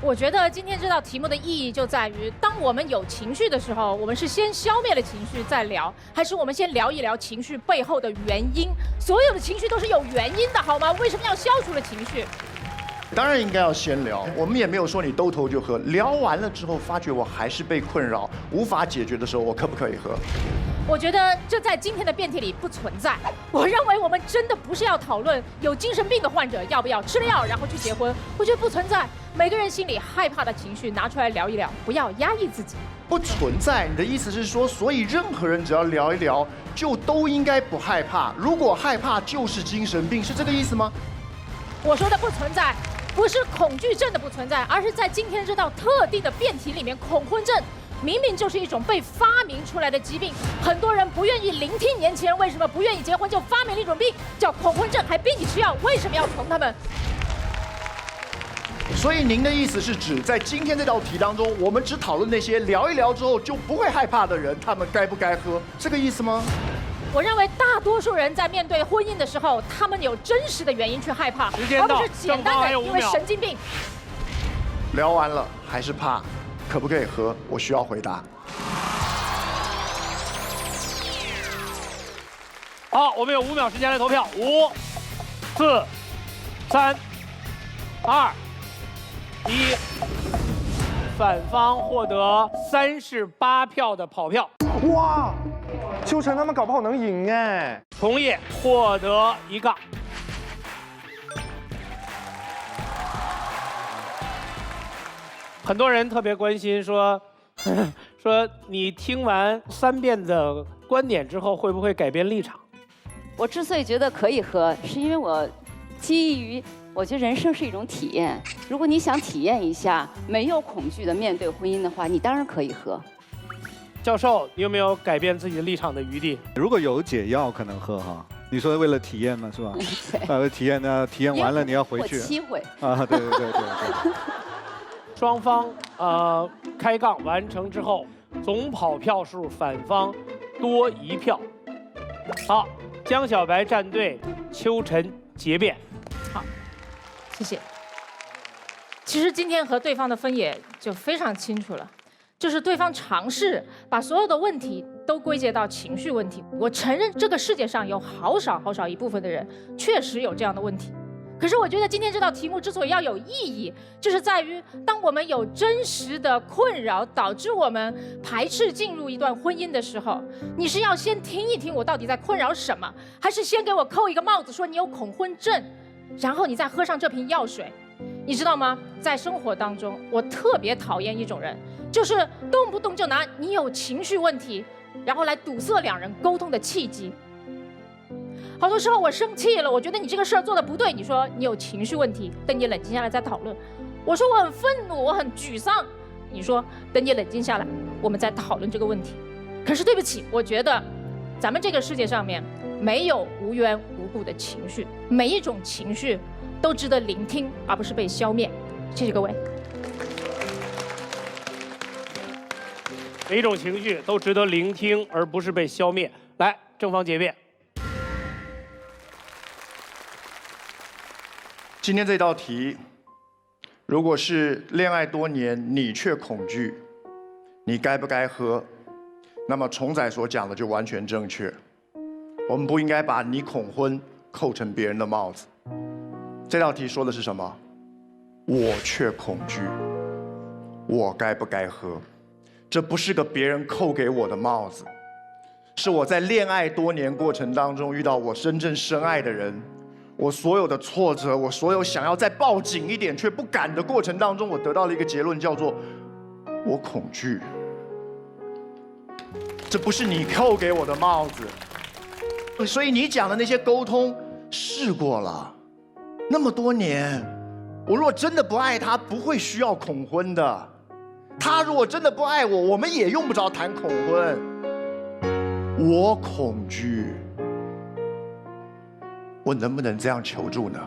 我觉得今天这道题目的意义就在于，当我们有情绪的时候，我们是先消灭了情绪再聊，还是我们先聊一聊情绪背后的原因？所有的情绪都是有原因的，好吗？为什么要消除了情绪？当然应该要先聊，我们也没有说你兜头就喝。聊完了之后，发觉我还是被困扰，无法解决的时候，我可不可以喝？我觉得这在今天的辩题里不存在。我认为我们真的不是要讨论有精神病的患者要不要吃了药然后去结婚，我觉得不存在。每个人心里害怕的情绪拿出来聊一聊，不要压抑自己。不存在，你的意思是说，所以任何人只要聊一聊，就都应该不害怕。如果害怕就是精神病，是这个意思吗？我说的不存在，不是恐惧症的不存在，而是在今天这道特定的辩题里面，恐婚症明明就是一种被发明出来的疾病，很多人不愿意聆听年轻人为什么不愿意结婚，就发明了一种病叫恐婚症，还逼你吃药，为什么要宠他们？所以您的意思是指，在今天这道题当中，我们只讨论那些聊一聊之后就不会害怕的人，他们该不该喝，这个意思吗？我认为大多数人在面对婚姻的时候，他们有真实的原因去害怕，而不是简单的因为神经病。聊完了还是怕，可不可以喝？我需要回答。好，我们有5秒时间来投票，5、4、3、2、1，反方获得38票的跑票。哇，秋晨他们搞不好能赢哎！同业获得1杠。很多人特别关心说你听完3遍的观点之后会不会改变立场？我之所以觉得可以喝，是因为我基于我觉得人生是一种体验。如果你想体验一下没有恐惧的面对婚姻的话，你当然可以喝。教授，你有没有改变自己的立场的余地？如果有解药可能喝哈。你说为了体验嘛，是吧？体验呢，体验完了你要回去。机会啊，对。双方开杠完成之后，总跑票数反方多1票。好，江小白战队秋晨结辩。好，谢谢。其实今天和对方的分野就非常清楚了，就是对方尝试把所有的问题都归结到情绪问题。我承认这个世界上有好少一部分的人确实有这样的问题。可是我觉得今天这道题目之所以要有意义，就是在于当我们有真实的困扰导致我们排斥进入一段婚姻的时候，你是要先听一听我到底在困扰什么，还是先给我扣一个帽子说你有恐婚症，然后你再喝上这瓶药水？你知道吗？在生活当中，我特别讨厌一种人，就是动不动就拿你有情绪问题，然后来堵塞2人沟通的契机。好多时候我生气了，我觉得你这个事儿做的不对，你说你有情绪问题，等你冷静下来再讨论。我说我很愤怒，我很沮丧，你说等你冷静下来，我们再讨论这个问题。可是对不起，我觉得咱们这个世界上面没有无缘无故的情绪，每一种情绪都值得聆听，而不是被消灭。谢谢各位。每一种情绪都值得聆听，而不是被消灭。来，正方结辩。今天这道题，如果是恋爱多年你却恐惧，你该不该喝？那么虫仔所讲的就完全正确。我们不应该把你恐婚扣成别人的帽子。这道题说的是什么？我却恐惧，我该不该喝？这不是个别人扣给我的帽子，是我在恋爱多年过程当中遇到我真正深爱的人。我所有的挫折，我所有想要再抱紧一点却不敢的过程当中，我得到了一个结论，叫做我恐惧。这不是你扣给我的帽子。所以你讲的那些沟通试过了，那么多年，我如果真的不爱他，不会需要恐婚的。他如果真的不爱我，我们也用不着谈恐婚。我恐惧。我能不能这样求助呢？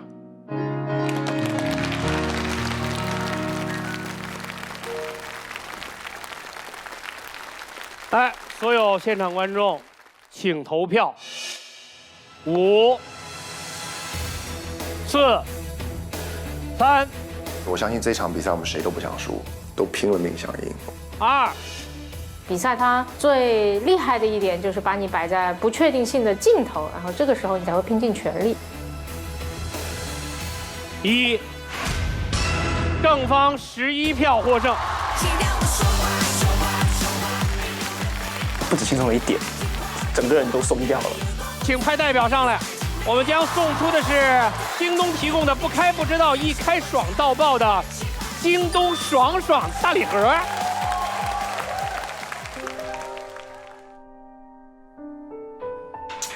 来，所有现场观众，请投票。5、4、3。我相信这场比赛我们谁都不想输，都拼了命想赢。2。比赛它最厉害的一点就是把你摆在不确定性的尽头，然后这个时候你才会拼尽全力。1。正方11票获胜。不止轻松了一点，整个人都松掉了。请派代表上来，我们将送出的是京东提供的不开不知道，一开爽到爆的京东爽爽大礼盒。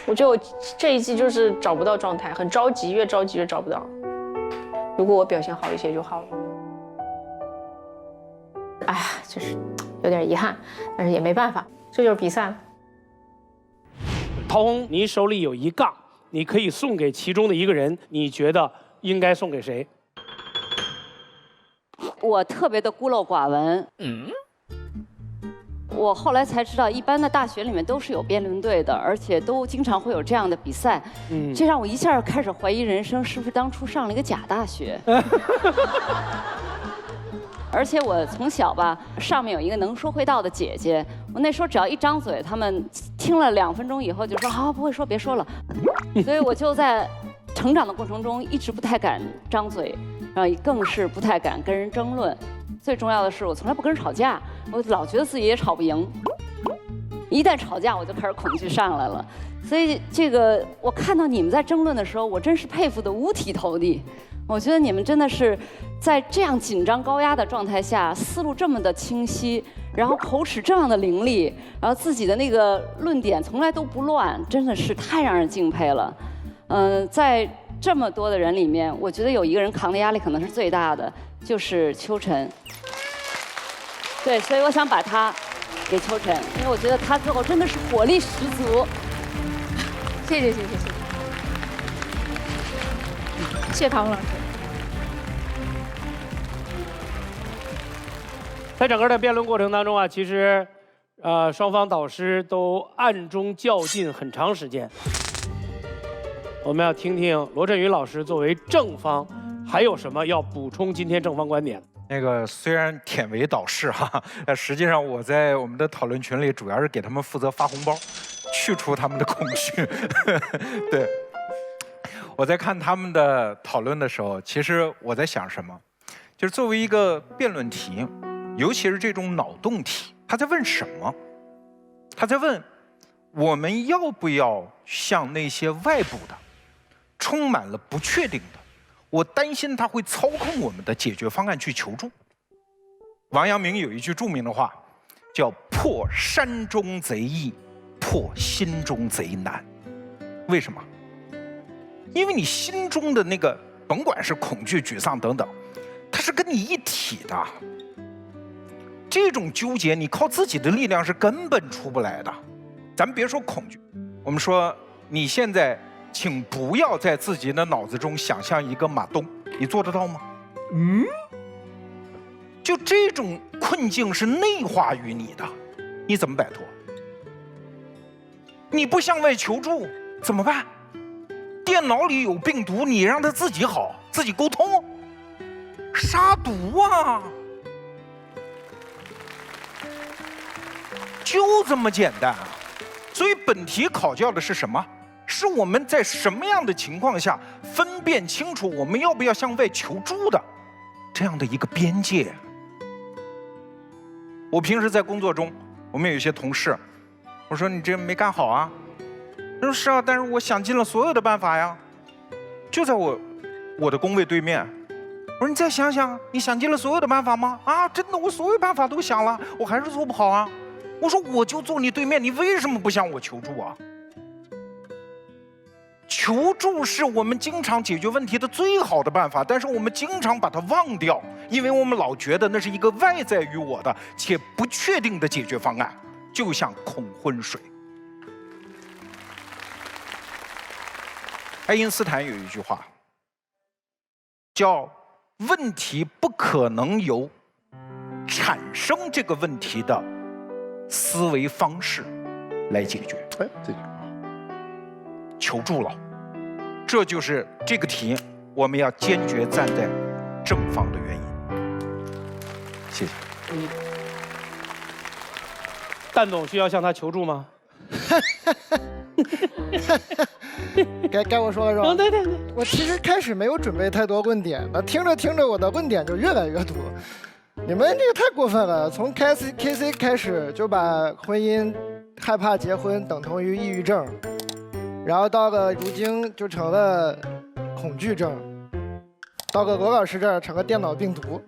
我觉得我这一季就是找不到状态，很着急，越着急越找不到。如果我表现好一些就好了。哎呀，就是有点遗憾，但是也没办法，这就是比赛。陶虹，你手里有1杠，你可以送给其中的一个人，你觉得应该送给谁？我特别的孤陋寡闻。我后来才知道，一般的大学里面都是有辩论队的，而且都经常会有这样的比赛。这让我一下开始怀疑人生，是不是当初上了一个假大学？而且我从小吧，上面有一个能说会道的姐姐，我那时候只要一张嘴，他们听了2分钟以后就说好，不会说别说了。所以我就在成长的过程中一直不太敢张嘴，然后更是不太敢跟人争论。最重要的是，我从来不跟人吵架，我老觉得自己也吵不赢。一旦吵架，我就开始恐惧上来了。所以这个，我看到你们在争论的时候，我真是佩服得五体投地。我觉得你们真的是在这样紧张高压的状态下，思路这么的清晰，然后口齿这样的伶俐，然后自己的那个论点从来都不乱，真的是太让人敬佩了。在这么多的人里面，我觉得有一个人扛的压力可能是最大的，就是秋晨。对，所以我想把他给秋晨，因为我觉得他最后真的是火力十足。谢谢。谢唐老师。在整个的辩论过程当中啊，其实，双方导师都暗中较劲很长时间。我们要听听罗振宇老师作为正方，还有什么要补充今天正方观点？那个虽然忝为导师哈，实际上我在我们的讨论群里主要是给他们负责发红包，去除他们的恐惧。对，我在看他们的讨论的时候，其实我在想什么，就是作为一个辩论题，尤其是这种脑洞题，他在问什么？他在问我们要不要向那些外部的、充满了不确定的，我担心他会操控我们的解决方案去求助。王阳明有一句著名的话，叫“破山中贼易，破心中贼难”。为什么？因为你心中的那个，甭管是恐惧、沮丧等等，它是跟你一体的。这种纠结，你靠自己的力量是根本出不来的。咱别说恐惧，我们说你现在请不要在自己的脑子中想象一个马东，你做得到吗？就这种困境是内化于你的，你怎么摆脱？你不向外求助怎么办？电脑里有病毒，你让它自己好，自己沟通，杀毒啊！就这么简单啊！所以本题考教的是什么？是我们在什么样的情况下分辨清楚我们要不要向外求助的这样的一个边界。我平时在工作中，我们有一些同事，我说你这没干好啊，他说是啊，但是我想尽了所有的办法呀，就在我的工位对面。我说你再想想，你想尽了所有的办法吗？啊，真的，我所有办法都想了，我还是做不好啊。我说我就坐你对面，你为什么不向我求助啊？求助是我们经常解决问题的最好的办法，但是我们经常把它忘掉，因为我们老觉得那是一个外在于我的且不确定的解决方案，就像恐婚水。爱因斯坦有一句话，叫“问题不可能由产生这个问题的思维方式来解决”。求助了，这就是这个题我们要坚决站在正方的原因。谢谢。蛋总需要向他求助吗？该我说了是吧？对对对。我其实开始没有准备太多论点，那听着听着我的论点就越来越多。你们这个太过分了，从 KC 开始就把婚姻、害怕结婚等同于抑郁症，然后到了如今就成了恐惧症，到了罗老师这儿成了电脑病毒。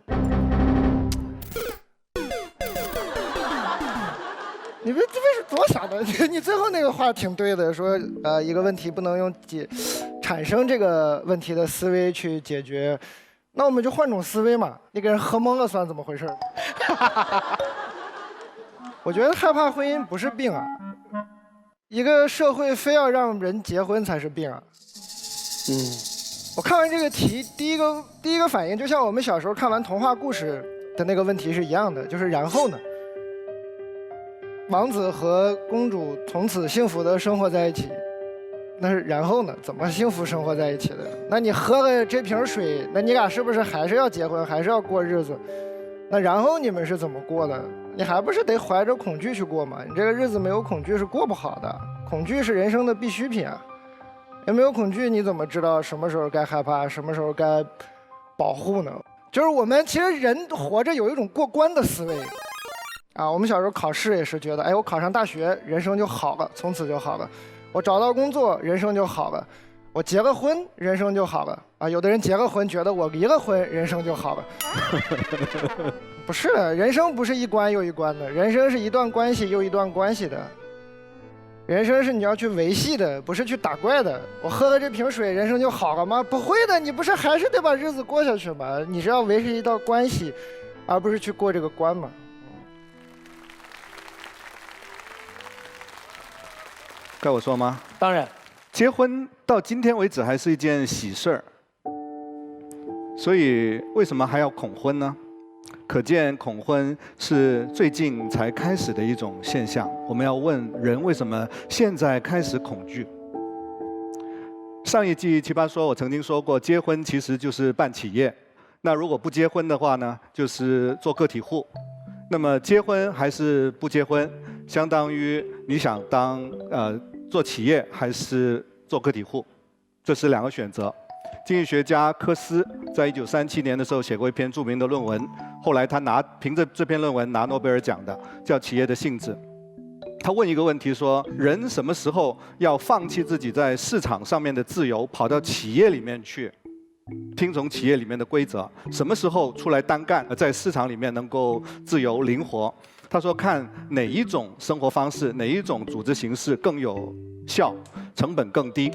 你们这是多想的？你最后那个话挺对的，说一个问题不能用产生这个问题的思维去解决，那我们就换种思维嘛。你给人喝懵了算怎么回事？我觉得害怕婚姻不是病啊，一个社会非要让人结婚才是病啊。我看完这个题，第一个反应就像我们小时候看完童话故事的那个问题是一样的，就是然后呢？王子和公主从此幸福的生活在一起，那是然后呢？怎么幸福生活在一起的？那你喝了这瓶水，那你俩是不是还是要结婚，还是要过日子？那然后你们是怎么过的？你还不是得怀着恐惧去过吗？你这个日子没有恐惧是过不好的，恐惧是人生的必需品啊！也没有恐惧，你怎么知道什么时候该害怕，什么时候该保护呢？就是我们其实人活着有一种过关的思维。我们小时候考试也是觉得，哎，我考上大学，人生就好了，从此就好了；我找到工作，人生就好了；我结了婚，人生就好了。有的人结了婚，觉得我离了婚，人生就好了。不是的，人生不是一关又一关的，人生是一段关系又一段关系的。人生是你要去维系的，不是去打怪的。我喝了这瓶水，人生就好了吗？不会的，你不是还是得把日子过下去吗？你是要维系一道关系，而不是去过这个关嘛。该我说吗？当然，结婚到今天为止还是一件喜事儿，所以为什么还要恐婚呢？可见恐婚是最近才开始的一种现象。我们要问人为什么现在开始恐惧？上一季奇葩说我曾经说过，结婚其实就是办企业。那如果不结婚的话呢，就是做个体户。那么结婚还是不结婚，相当于你想当做企业还是做个体户，这是两个选择。经济学家科斯在1937年的时候写过一篇著名的论文，后来他凭着这篇论文拿诺贝尔奖的，叫《企业的性质》。他问一个问题说：人什么时候要放弃自己在市场上面的自由，跑到企业里面去？听从企业里面的规则，什么时候出来单干，在市场里面能够自由灵活？他说看哪一种生活方式，哪一种组织形式更有效，成本更低。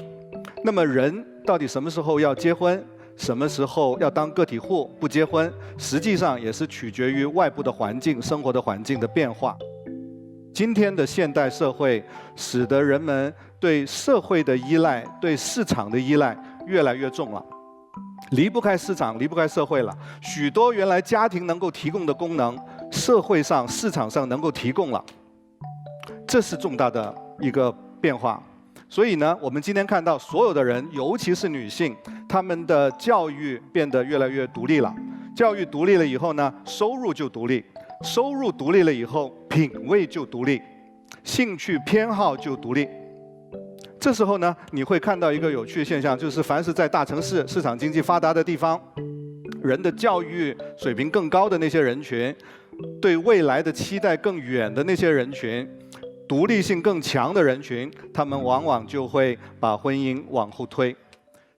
那么人到底什么时候要结婚，什么时候要当个体户不结婚，实际上也是取决于外部的环境、生活的环境的变化。今天的现代社会使得人们对社会的依赖、对市场的依赖越来越重了。离不开市场，离不开社会了。许多原来家庭能够提供的功能，社会上、市场上能够提供了，这是重大的一个变化。所以呢，我们今天看到所有的人，尤其是女性，她们的教育变得越来越独立了。教育独立了以后呢，收入就独立，收入独立了以后，品味就独立，兴趣偏好就独立。这时候呢，你会看到一个有趣的现象，就是凡是在大城市、市场经济发达的地方，人的教育水平更高的那些人群，对未来的期待更远的那些人群，独立性更强的人群，他们往往就会把婚姻往后推。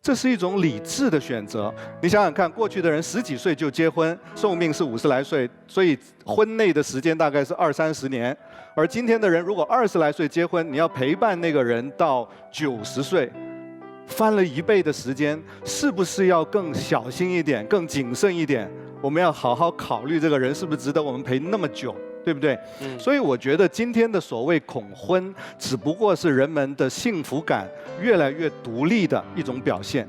这是一种理智的选择。你想想看，过去的人10几岁就结婚，寿命是50来岁，所以婚内的时间大概是20、30年。而今天的人，如果20来岁结婚，你要陪伴那个人到90岁，翻了1倍的时间，是不是要更小心一点、更谨慎一点？我们要好好考虑这个人是不是值得我们陪那么久，对不对？所以我觉得今天的所谓恐婚，只不过是人们的幸福感越来越独立的一种表现。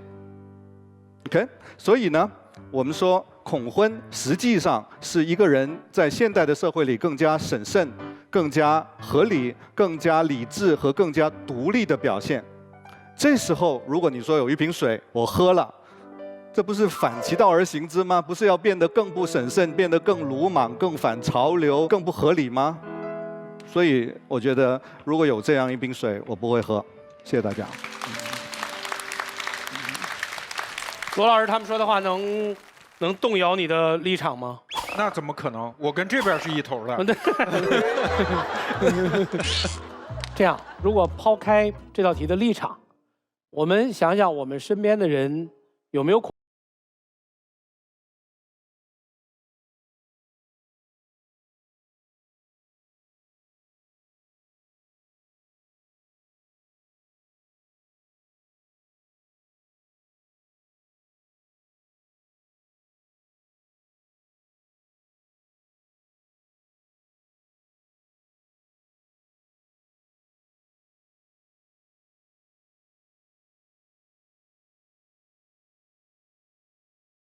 OK， 所以呢，我们说恐婚实际上是一个人在现代的社会里更加审慎、更加合理、更加理智和更加独立的表现。这时候，如果你说有一瓶水我喝了，这不是反其道而行之吗？不是要变得更不审慎，变得更鲁莽、更反潮流、更不合理吗？所以我觉得，如果有这样一瓶水，我不会喝。谢谢大家。罗老师他们说的话能动摇你的立场吗？那怎么可能？我跟这边是一头的。这样，如果抛开这道题的立场，我们想想我们身边的人有没有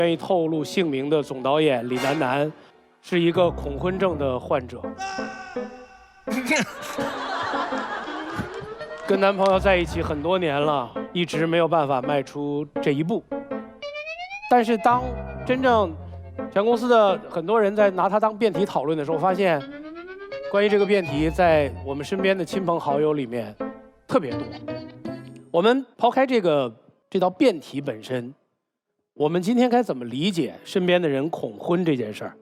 愿意透露姓名的总导演李楠楠，是一个恐婚症的患者，跟男朋友在一起很多年了，一直没有办法迈出这一步。但是当真正全公司的很多人在拿它当辩题讨论的时候，发现关于这个辩题在我们身边的亲朋好友里面特别多。我们抛开这道辩题本身。我们今天该怎么理解身边的人恐婚这件事儿？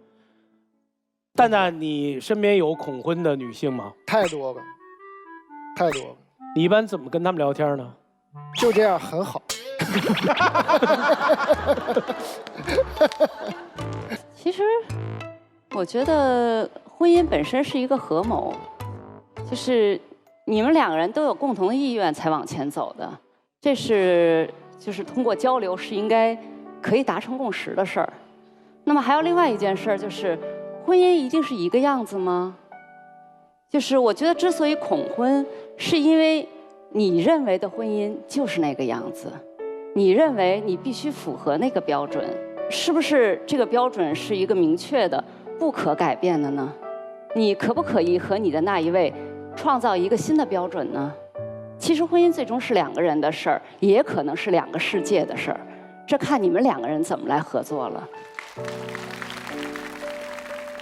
蛋蛋，你身边有恐婚的女性吗？太多了，太多了。你一般怎么跟他们聊天呢？就这样很好。其实，我觉得婚姻本身是一个合谋，就是你们两个人都有共同的意愿才往前走的，这是就是通过交流是应该可以达成共识的事儿。那么还有另外一件事儿，就是婚姻一定是一个样子吗？就是我觉得之所以恐婚，是因为你认为的婚姻就是那个样子，你认为你必须符合那个标准，是不是这个标准是一个明确的、不可改变的呢？你可不可以和你的那一位创造一个新的标准呢？其实婚姻最终是两个人的事儿，也可能是两个世界的事儿，这看你们两个人怎么来合作了。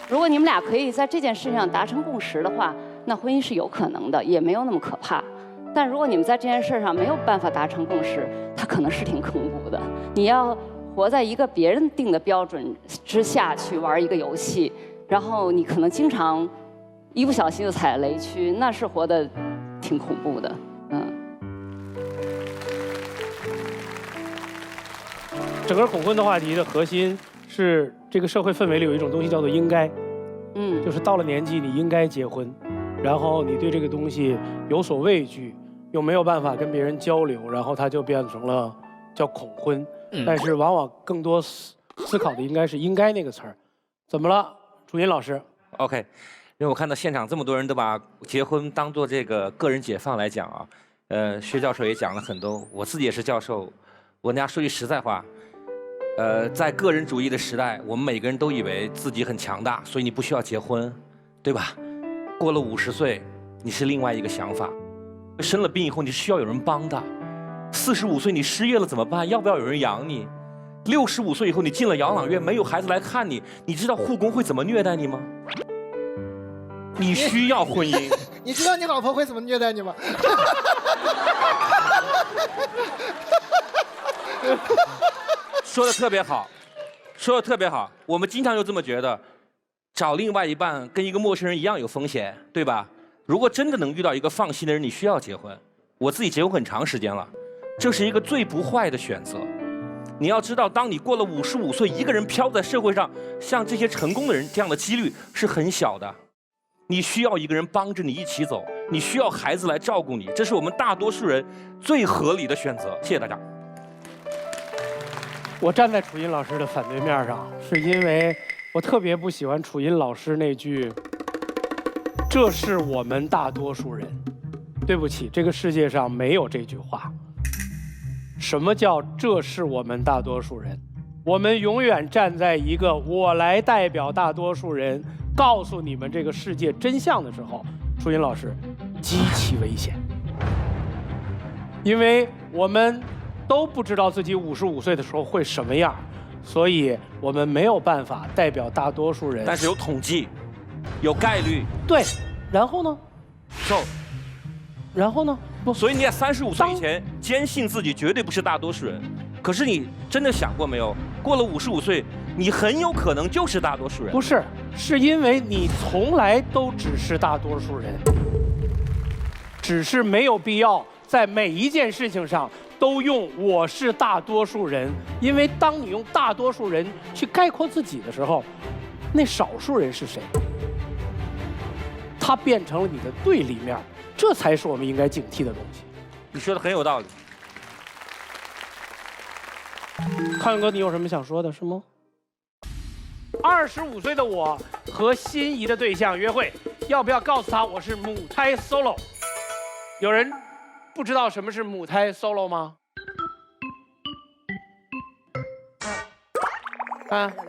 如果你们俩可以在这件事上达成共识的话，那婚姻是有可能的，也没有那么可怕。但如果你们在这件事上没有办法达成共识，它可能是挺恐怖的。你要活在一个别人定的标准之下去玩一个游戏，然后你可能经常一不小心就踩雷区，那是活得挺恐怖的。整个恐婚的话题的核心是这个社会氛围里有一种东西叫做应该，就是到了年纪你应该结婚，然后你对这个东西有所畏惧，又没有办法跟别人交流，然后它就变成了叫恐婚。但是往往更多思考的应该是应该那个词儿。怎么了，楚音老师 ？OK， 因为我看到现场这么多人都把结婚当做这个个人解放来讲啊，薛教授也讲了很多，我自己也是教授，我跟大家说句实在话。在个人主义的时代，我们每个人都以为自己很强大，所以你不需要结婚，对吧？过了50岁，你是另外一个想法。生了病以后，你需要有人帮的。45岁你失业了怎么办？要不要有人养你？65岁以后你进了养老院，没有孩子来看你，你知道护工会怎么虐待你吗？你需要婚姻。你知道你老婆会怎么虐待你吗？说的特别好，说的特别好。我们经常就这么觉得，找另外一半跟一个陌生人一样有风险，对吧？如果真的能遇到一个放心的人，你需要结婚。我自己结婚很长时间了，这是一个最不坏的选择。你要知道，当你过了55岁，一个人飘在社会上，像这些成功的人，这样的几率是很小的。你需要一个人帮着你一起走，你需要孩子来照顾你，这是我们大多数人最合理的选择。谢谢大家。我站在楚音老师的反对面上，是因为我特别不喜欢楚音老师那句“这是我们大多数人”。对不起，这个世界上没有这句话。什么叫“这是我们大多数人”？我们永远站在一个我来代表大多数人，告诉你们这个世界真相的时候，楚音老师极其危险，因为我们都不知道自己55岁的时候会什么样，所以我们没有办法代表大多数人。但是有统计，有概率。对，然后呢？然后呢？不，所以你在35岁以前坚信自己绝对不是大多数人，可是你真的想过没有？过了55岁，你很有可能就是大多数人。不是，是因为你从来都只是大多数人，只是没有必要在每一件事情上都用“我是大多数人”，因为当你用大多数人去概括自己的时候，那少数人是谁？他变成了你的对立面，这才是我们应该警惕的东西。你说的很有道理。康永哥，你有什么想说的，是吗？25岁的我和心仪的对象约会，要不要告诉他我是母胎 solo？ 有人不知道什么是母胎 solo 吗？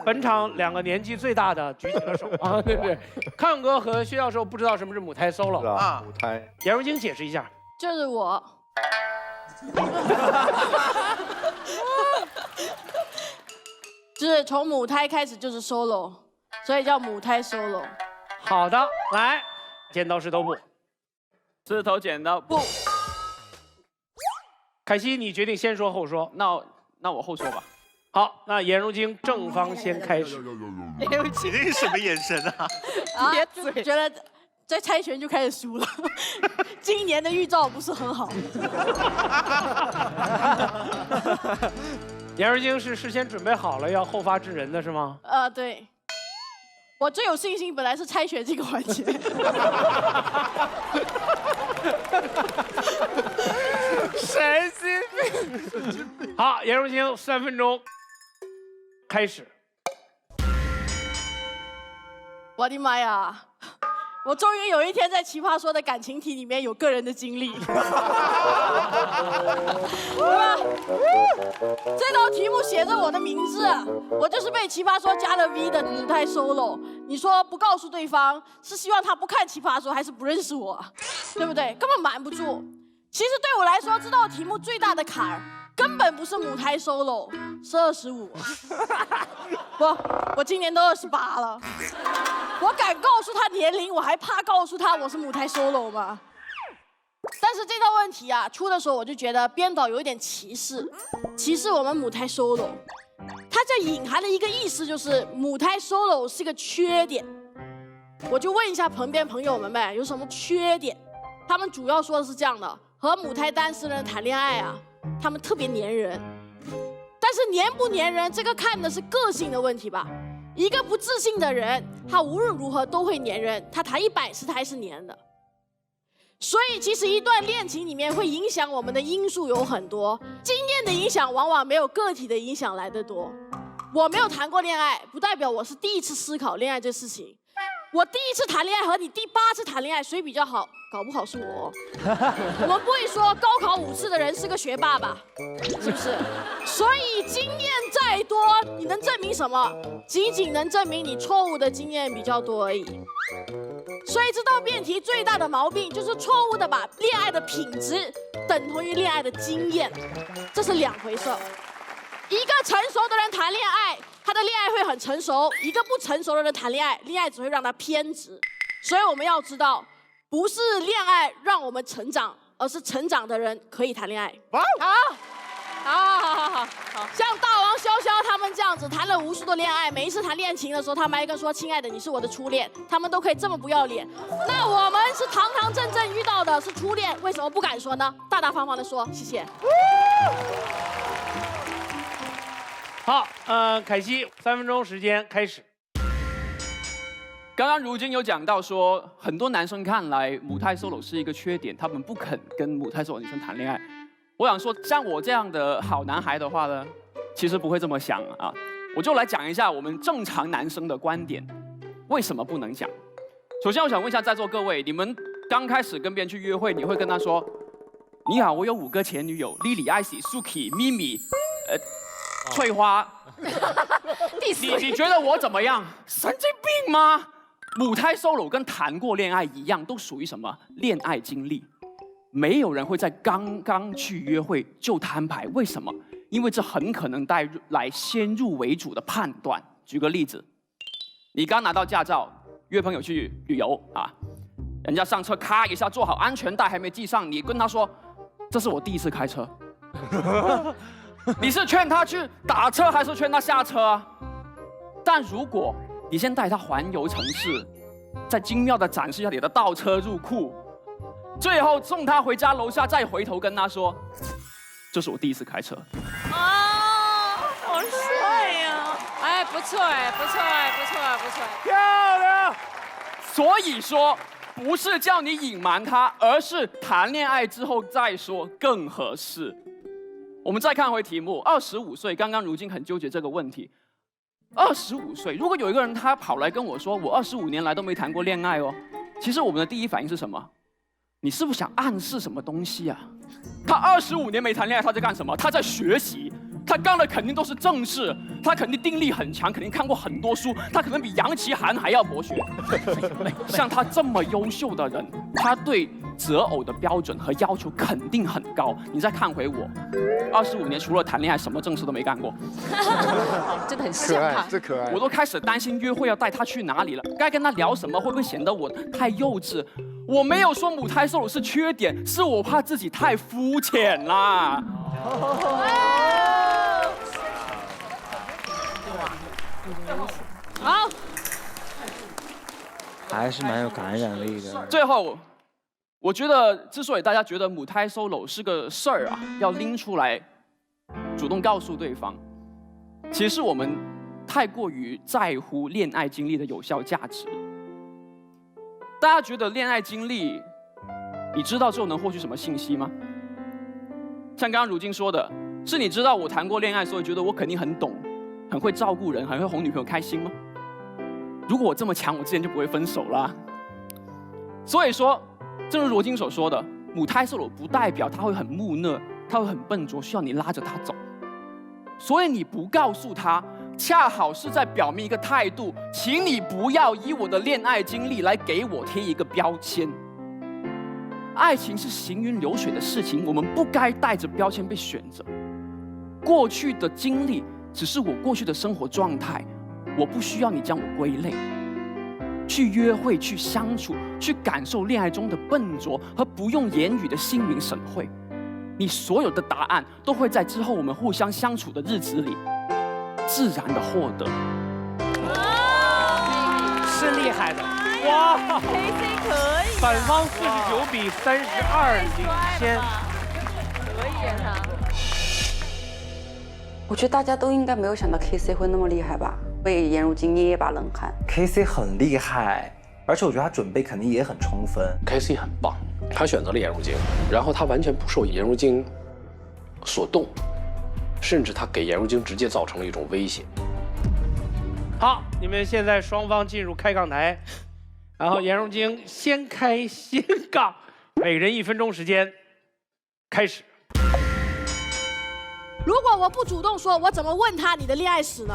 本场2个年纪最大的举起了手啊，对不对？康永哥和薛教授不知道什么是母胎 solo 啊，母胎。颜如晶解释一下。就是我。就是从母胎开始就是 solo， 所以叫母胎 solo。好的，来，剪刀石头布，石头剪刀布。凯西，你决定先说后说。那我后说吧。好，那颜如晶正方先开始。这是什么眼神啊？别嘴，觉得在猜拳就开始输了。今年的预兆不是很好。颜如晶是事先准备好了要后发制人的是吗？对。我最有信心，本来是猜拳这个环节。神经病！好，颜如晶3分钟开始。我的妈呀！我终于有一天在《奇葩说》的感情题里面有个人的经历。对吧？这道题目写着我的名字，我就是被《奇葩说》加了 V 的母胎 solo。你说不告诉对方，是希望他不看《奇葩说》，还是不认识我？对不对？根本瞒不住。其实对我来说，这道题目最大的坎儿，根本不是母胎 solo， 是25。我今年都28了。我敢告诉他年龄，我还怕告诉他我是母胎 solo 吗？但是这道问题啊出的时候，我就觉得编导有一点歧视我们母胎 solo。它这隐含的一个意思就是母胎 solo 是个缺点。我就问一下旁边朋友们呗，有什么缺点？他们主要说的是这样的：和母胎单身人谈恋爱啊，他们特别粘人。但是粘不粘人，这个看的是个性的问题吧。一个不自信的人，他无论如何都会粘人，他谈100次他还是粘的。所以其实一段恋情里面会影响我们的因素有很多，经验的影响往往没有个体的影响来得多。我没有谈过恋爱，不代表我是第一次思考恋爱这事情。我第一次谈恋爱和你第8次谈恋爱谁比较好？搞不好是我。我们不会说高考5次的人是个学霸吧？是不是？所以经验再多，你能证明什么？仅仅能证明你错误的经验比较多而已。所以这道辩题最大的毛病就是错误的把恋爱的品质等同于恋爱的经验，这是2回事。一个成熟的人谈恋爱，他的恋爱会很成熟；一个不成熟的人谈恋爱，恋爱只会让他偏执。所以我们要知道，不是恋爱让我们成长，而是成长的人可以谈恋爱。好，像大王潇潇他们这样子谈了无数的恋爱，每一次谈恋情的时候，他们还跟说：“亲爱的，你是我的初恋。”他们都可以这么不要脸。那我们是堂堂正正遇到的是初恋，为什么不敢说呢？大大方方的说，谢谢。好，凯西3分钟时间开始。刚刚如今有讲到说，很多男生看来母胎 solo 是一个缺点，他们不肯跟母胎 solo 女生谈恋爱。我想说，像我这样的好男孩的话呢，其实不会这么想啊。我就来讲一下我们正常男生的观点，为什么不能讲？首先，我想问一下在座各位，你们刚开始跟别人去约会，你会跟他说：“你好，我有5个前女友 ，Lily、艾希、Suki、咪咪，翠花。”你觉得我怎么样？神经病吗？母胎 solo 跟谈过恋爱一样，都属于什么？恋爱经历。没有人会在刚刚去约会就摊牌，为什么？因为这很可能带来先入为主的判断。举个例子，你刚拿到驾照，约朋友去旅游啊，人家上车咔一下坐好安全带还没系上，你跟他说：“这是我第1次开车。”你是劝他去打车，还是劝他下车啊？但如果你先带他环游城市，再精妙地展示一下你的倒车入库，最后送他回家楼下，再回头跟他说：“这是我第一次开车。”啊，好帅呀！哎，不错哎，不错哎，不错不错，漂亮。所以说，不是叫你隐瞒他，而是谈恋爱之后再说更合适。我们再看回题目，25岁，刚刚如今很纠结这个问题。25岁，如果有一个人他跑来跟我说，我25年来都没谈过恋爱哦，其实我们的第一反应是什么？你是不是想暗示什么东西啊？他25年没谈恋爱，他在干什么？他在学习。他干的肯定都是正事，他肯定定力很强，肯定看过很多书，他可能比杨奇涵还要博学。像他这么优秀的人，他对择偶的标准和要求肯定很高。你再看回我，25年除了谈恋爱，什么正事都没干过。真的很像他，这可爱。我都开始担心约会要带他去哪里了，该跟他聊什么，会不会显得我太幼稚？我没有说母胎 solo 是缺点，是我怕自己太肤浅啦。好，还是蛮有感染力的。最后，我觉得之所以大家觉得母胎 solo 是个事儿啊，要拎出来主动告诉对方，其实是我们太过于在乎恋爱经历的有效价值。大家觉得恋爱经历，你知道之后能获取什么信息吗？像刚刚如今说的，是你知道我谈过恋爱，所以觉得我肯定很懂，很会照顾人，很会哄女朋友开心吗？如果我这么强，我之前就不会分手啦。所以说，正如罗金所说的，母胎 solo 不代表他会很木讷，他会很笨拙，需要你拉着他走。所以你不告诉他，恰好是在表明一个态度，请你不要以我的恋爱经历来给我贴一个标签。爱情是行云流水的事情，我们不该带着标签被选择。过去的经历只是我过去的生活状态，我不需要你将我归类。去约会，去相处，去感受恋爱中的笨拙和不用言语的心领神会。你所有的答案都会在之后我们互相相处的日子里自然的获得。是厉害的，哇 ，KC 可以，反方49比32领先，可以啊他。我觉得大家都应该没有想到 KC 会那么厉害吧，为颜如晶捏一把冷汗。KC 很厉害，而且我觉得他准备肯定也很充分。KC 很棒，他选择了颜如晶，然后他完全不受颜如晶所动，甚至他给颜如晶直接造成了一种威胁。好，你们现在双方进入开杠台，然后颜如晶先开先杠，每人1分钟时间，开始。如果我不主动说，我怎么问他你的恋爱史呢？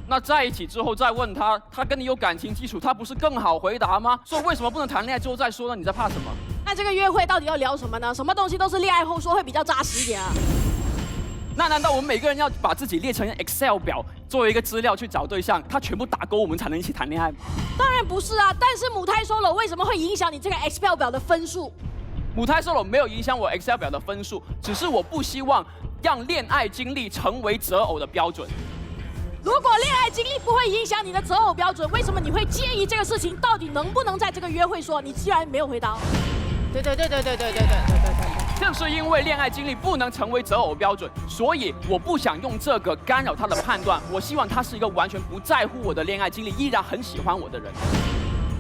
那在一起之后再问他，他跟你有感情基础，他不是更好回答吗？所以为什么不能谈恋爱之后再说呢？你在怕什么？那这个约会到底要聊什么呢？什么东西都是恋爱后说会比较扎实一点啊。那难道我们每个人要把自己列成 Excel 表，作为一个资料去找对象，他全部打勾，我们才能一起谈恋爱吗？当然不是啊，但是母胎 solo 为什么会影响你这个 Excel 表的分数？母胎 solo 没有影响我 Excel 表的分数，只是我不希望让恋爱经历成为择偶的标准。如果恋爱经历不会影响你的择偶标准，为什么你会介意这个事情到底能不能在这个约会说？你居然没有回答。对。正是因为恋爱经历不能成为择偶标准，所以我不想用这个干扰他的判断。我希望他是一个完全不在乎我的恋爱经历，依然很喜欢我的人。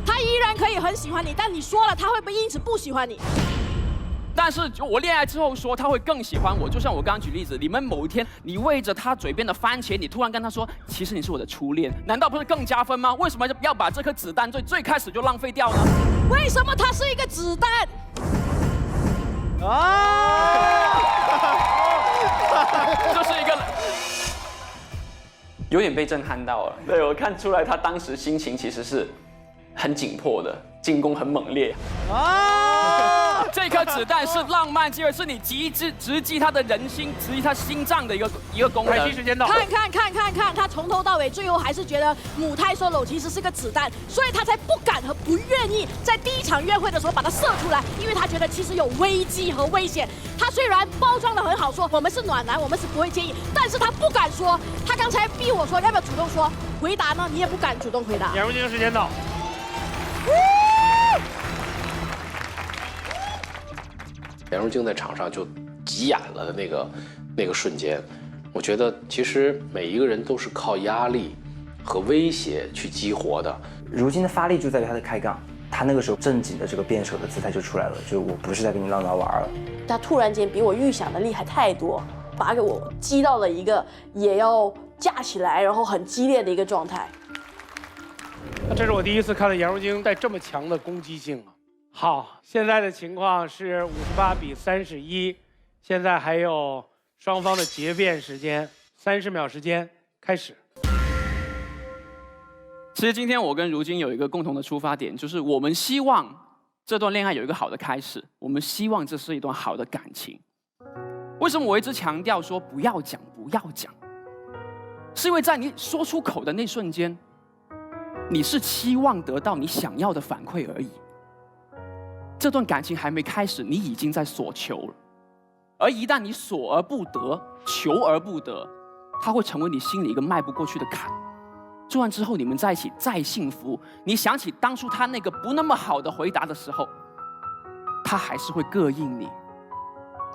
他依然可以很喜欢你，但你说了，他会不会因此不喜欢你？但是我恋爱之后说他会更喜欢我，就像我刚刚举例子，你们某一天你喂着他嘴边的番茄，你突然跟他说，其实你是我的初恋，难道不是更加分吗？为什么要把这颗子弹最开始就浪费掉呢？为什么它是一个子弹？这是一个有点被震撼到了。对，我看出来他当时心情其实是很紧迫的，进攻很猛烈。这颗子弹是浪漫机会，是你直击他的人心，直击他心脏的一个功能。开机时间到。看，他从头到尾，最后还是觉得母胎 solo 其实是个子弹，所以他才不敢和不愿意在第一场约会的时候把它射出来，因为他觉得其实有危机和危险。他虽然包装的很好，说我们是暖男，我们是不会介意，但是他不敢说。他刚才逼我说要不要主动说，回答呢你也不敢主动回答。颜如晶时间到。颜如晶在场上就急眼了的那个瞬间，我觉得其实每一个人都是靠压力和威胁去激活的。如今的发力就在于他的开杠，他那个时候正经的这个辩手的姿态就出来了，就我不是在跟你闹着玩了。他突然间比我预想的厉害太多，把给我激到了一个也要架起来，然后很激烈的一个状态。这是我第一次看到颜如晶带这么强的攻击性啊！好，现在的情况是58比31，现在还有双方的结辩时间，30秒时间开始。其实今天我跟如晶有一个共同的出发点，就是我们希望这段恋爱有一个好的开始，我们希望这是一段好的感情。为什么我一直强调说不要讲，不要讲？是因为在你说出口的那瞬间，你是期望得到你想要的反馈而已。这段感情还没开始，你已经在索求了。而一旦你索而不得，求而不得，它会成为你心里一个迈不过去的坎。做完之后，你们在一起再幸福，你想起当初他那个不那么好的回答的时候，他还是会膈应你。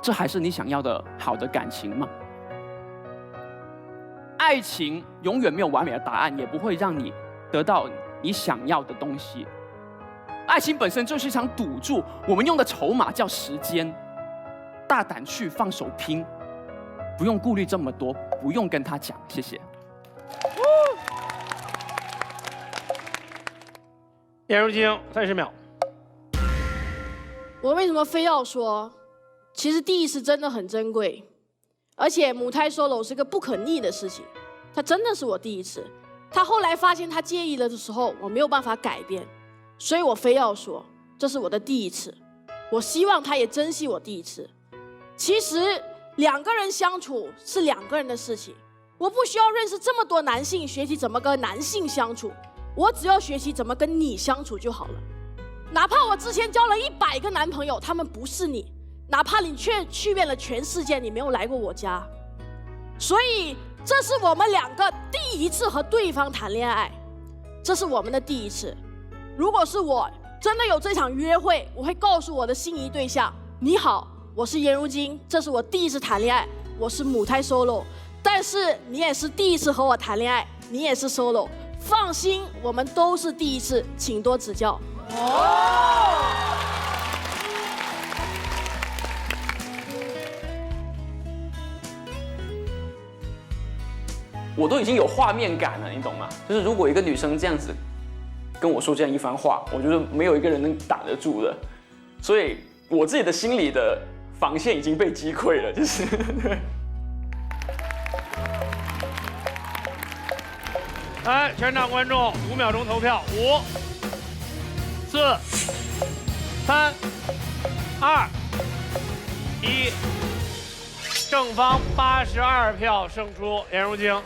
这还是你想要的好的感情吗？爱情永远没有完美的答案，也不会让你得到你想要的东西。爱情本身就是一场赌注，我们用的筹码叫时间。大胆去，放手拼，不用顾虑这么多，不用跟他讲，谢谢。颜如晶30秒。我为什么非要说？其实第一次真的很珍贵，而且母胎 solo 是个不可逆的事情。他真的是我第一次，他后来发现他介意了的时候，我没有办法改变，所以我非要说这是我的第一次。我希望他也珍惜我第一次。其实两个人相处是两个人的事情，我不需要认识这么多男性学习怎么跟男性相处，我只要学习怎么跟你相处就好了。哪怕我之前交了100个男朋友，他们不是你，哪怕你却去遍了全世界，你没有来过我家。所以这是我们两个第一次和对方谈恋爱，这是我们的第一次。如果是我真的有这场约会，我会告诉我的心仪对象，你好，我是颜如晶，这是我第一次谈恋爱，我是母胎 solo， 但是你也是第一次和我谈恋爱，你也是 solo， 放心，我们都是第一次，请多指教。我都已经有画面感了，你懂吗？就是如果一个女生这样子跟我说这样一番话，我觉得没有一个人能挡得住的，所以我自己的心里的防线已经被击溃了，就是。来，全场观众5秒钟投票，5、4、3、2、1，正方82票胜出颜如晶。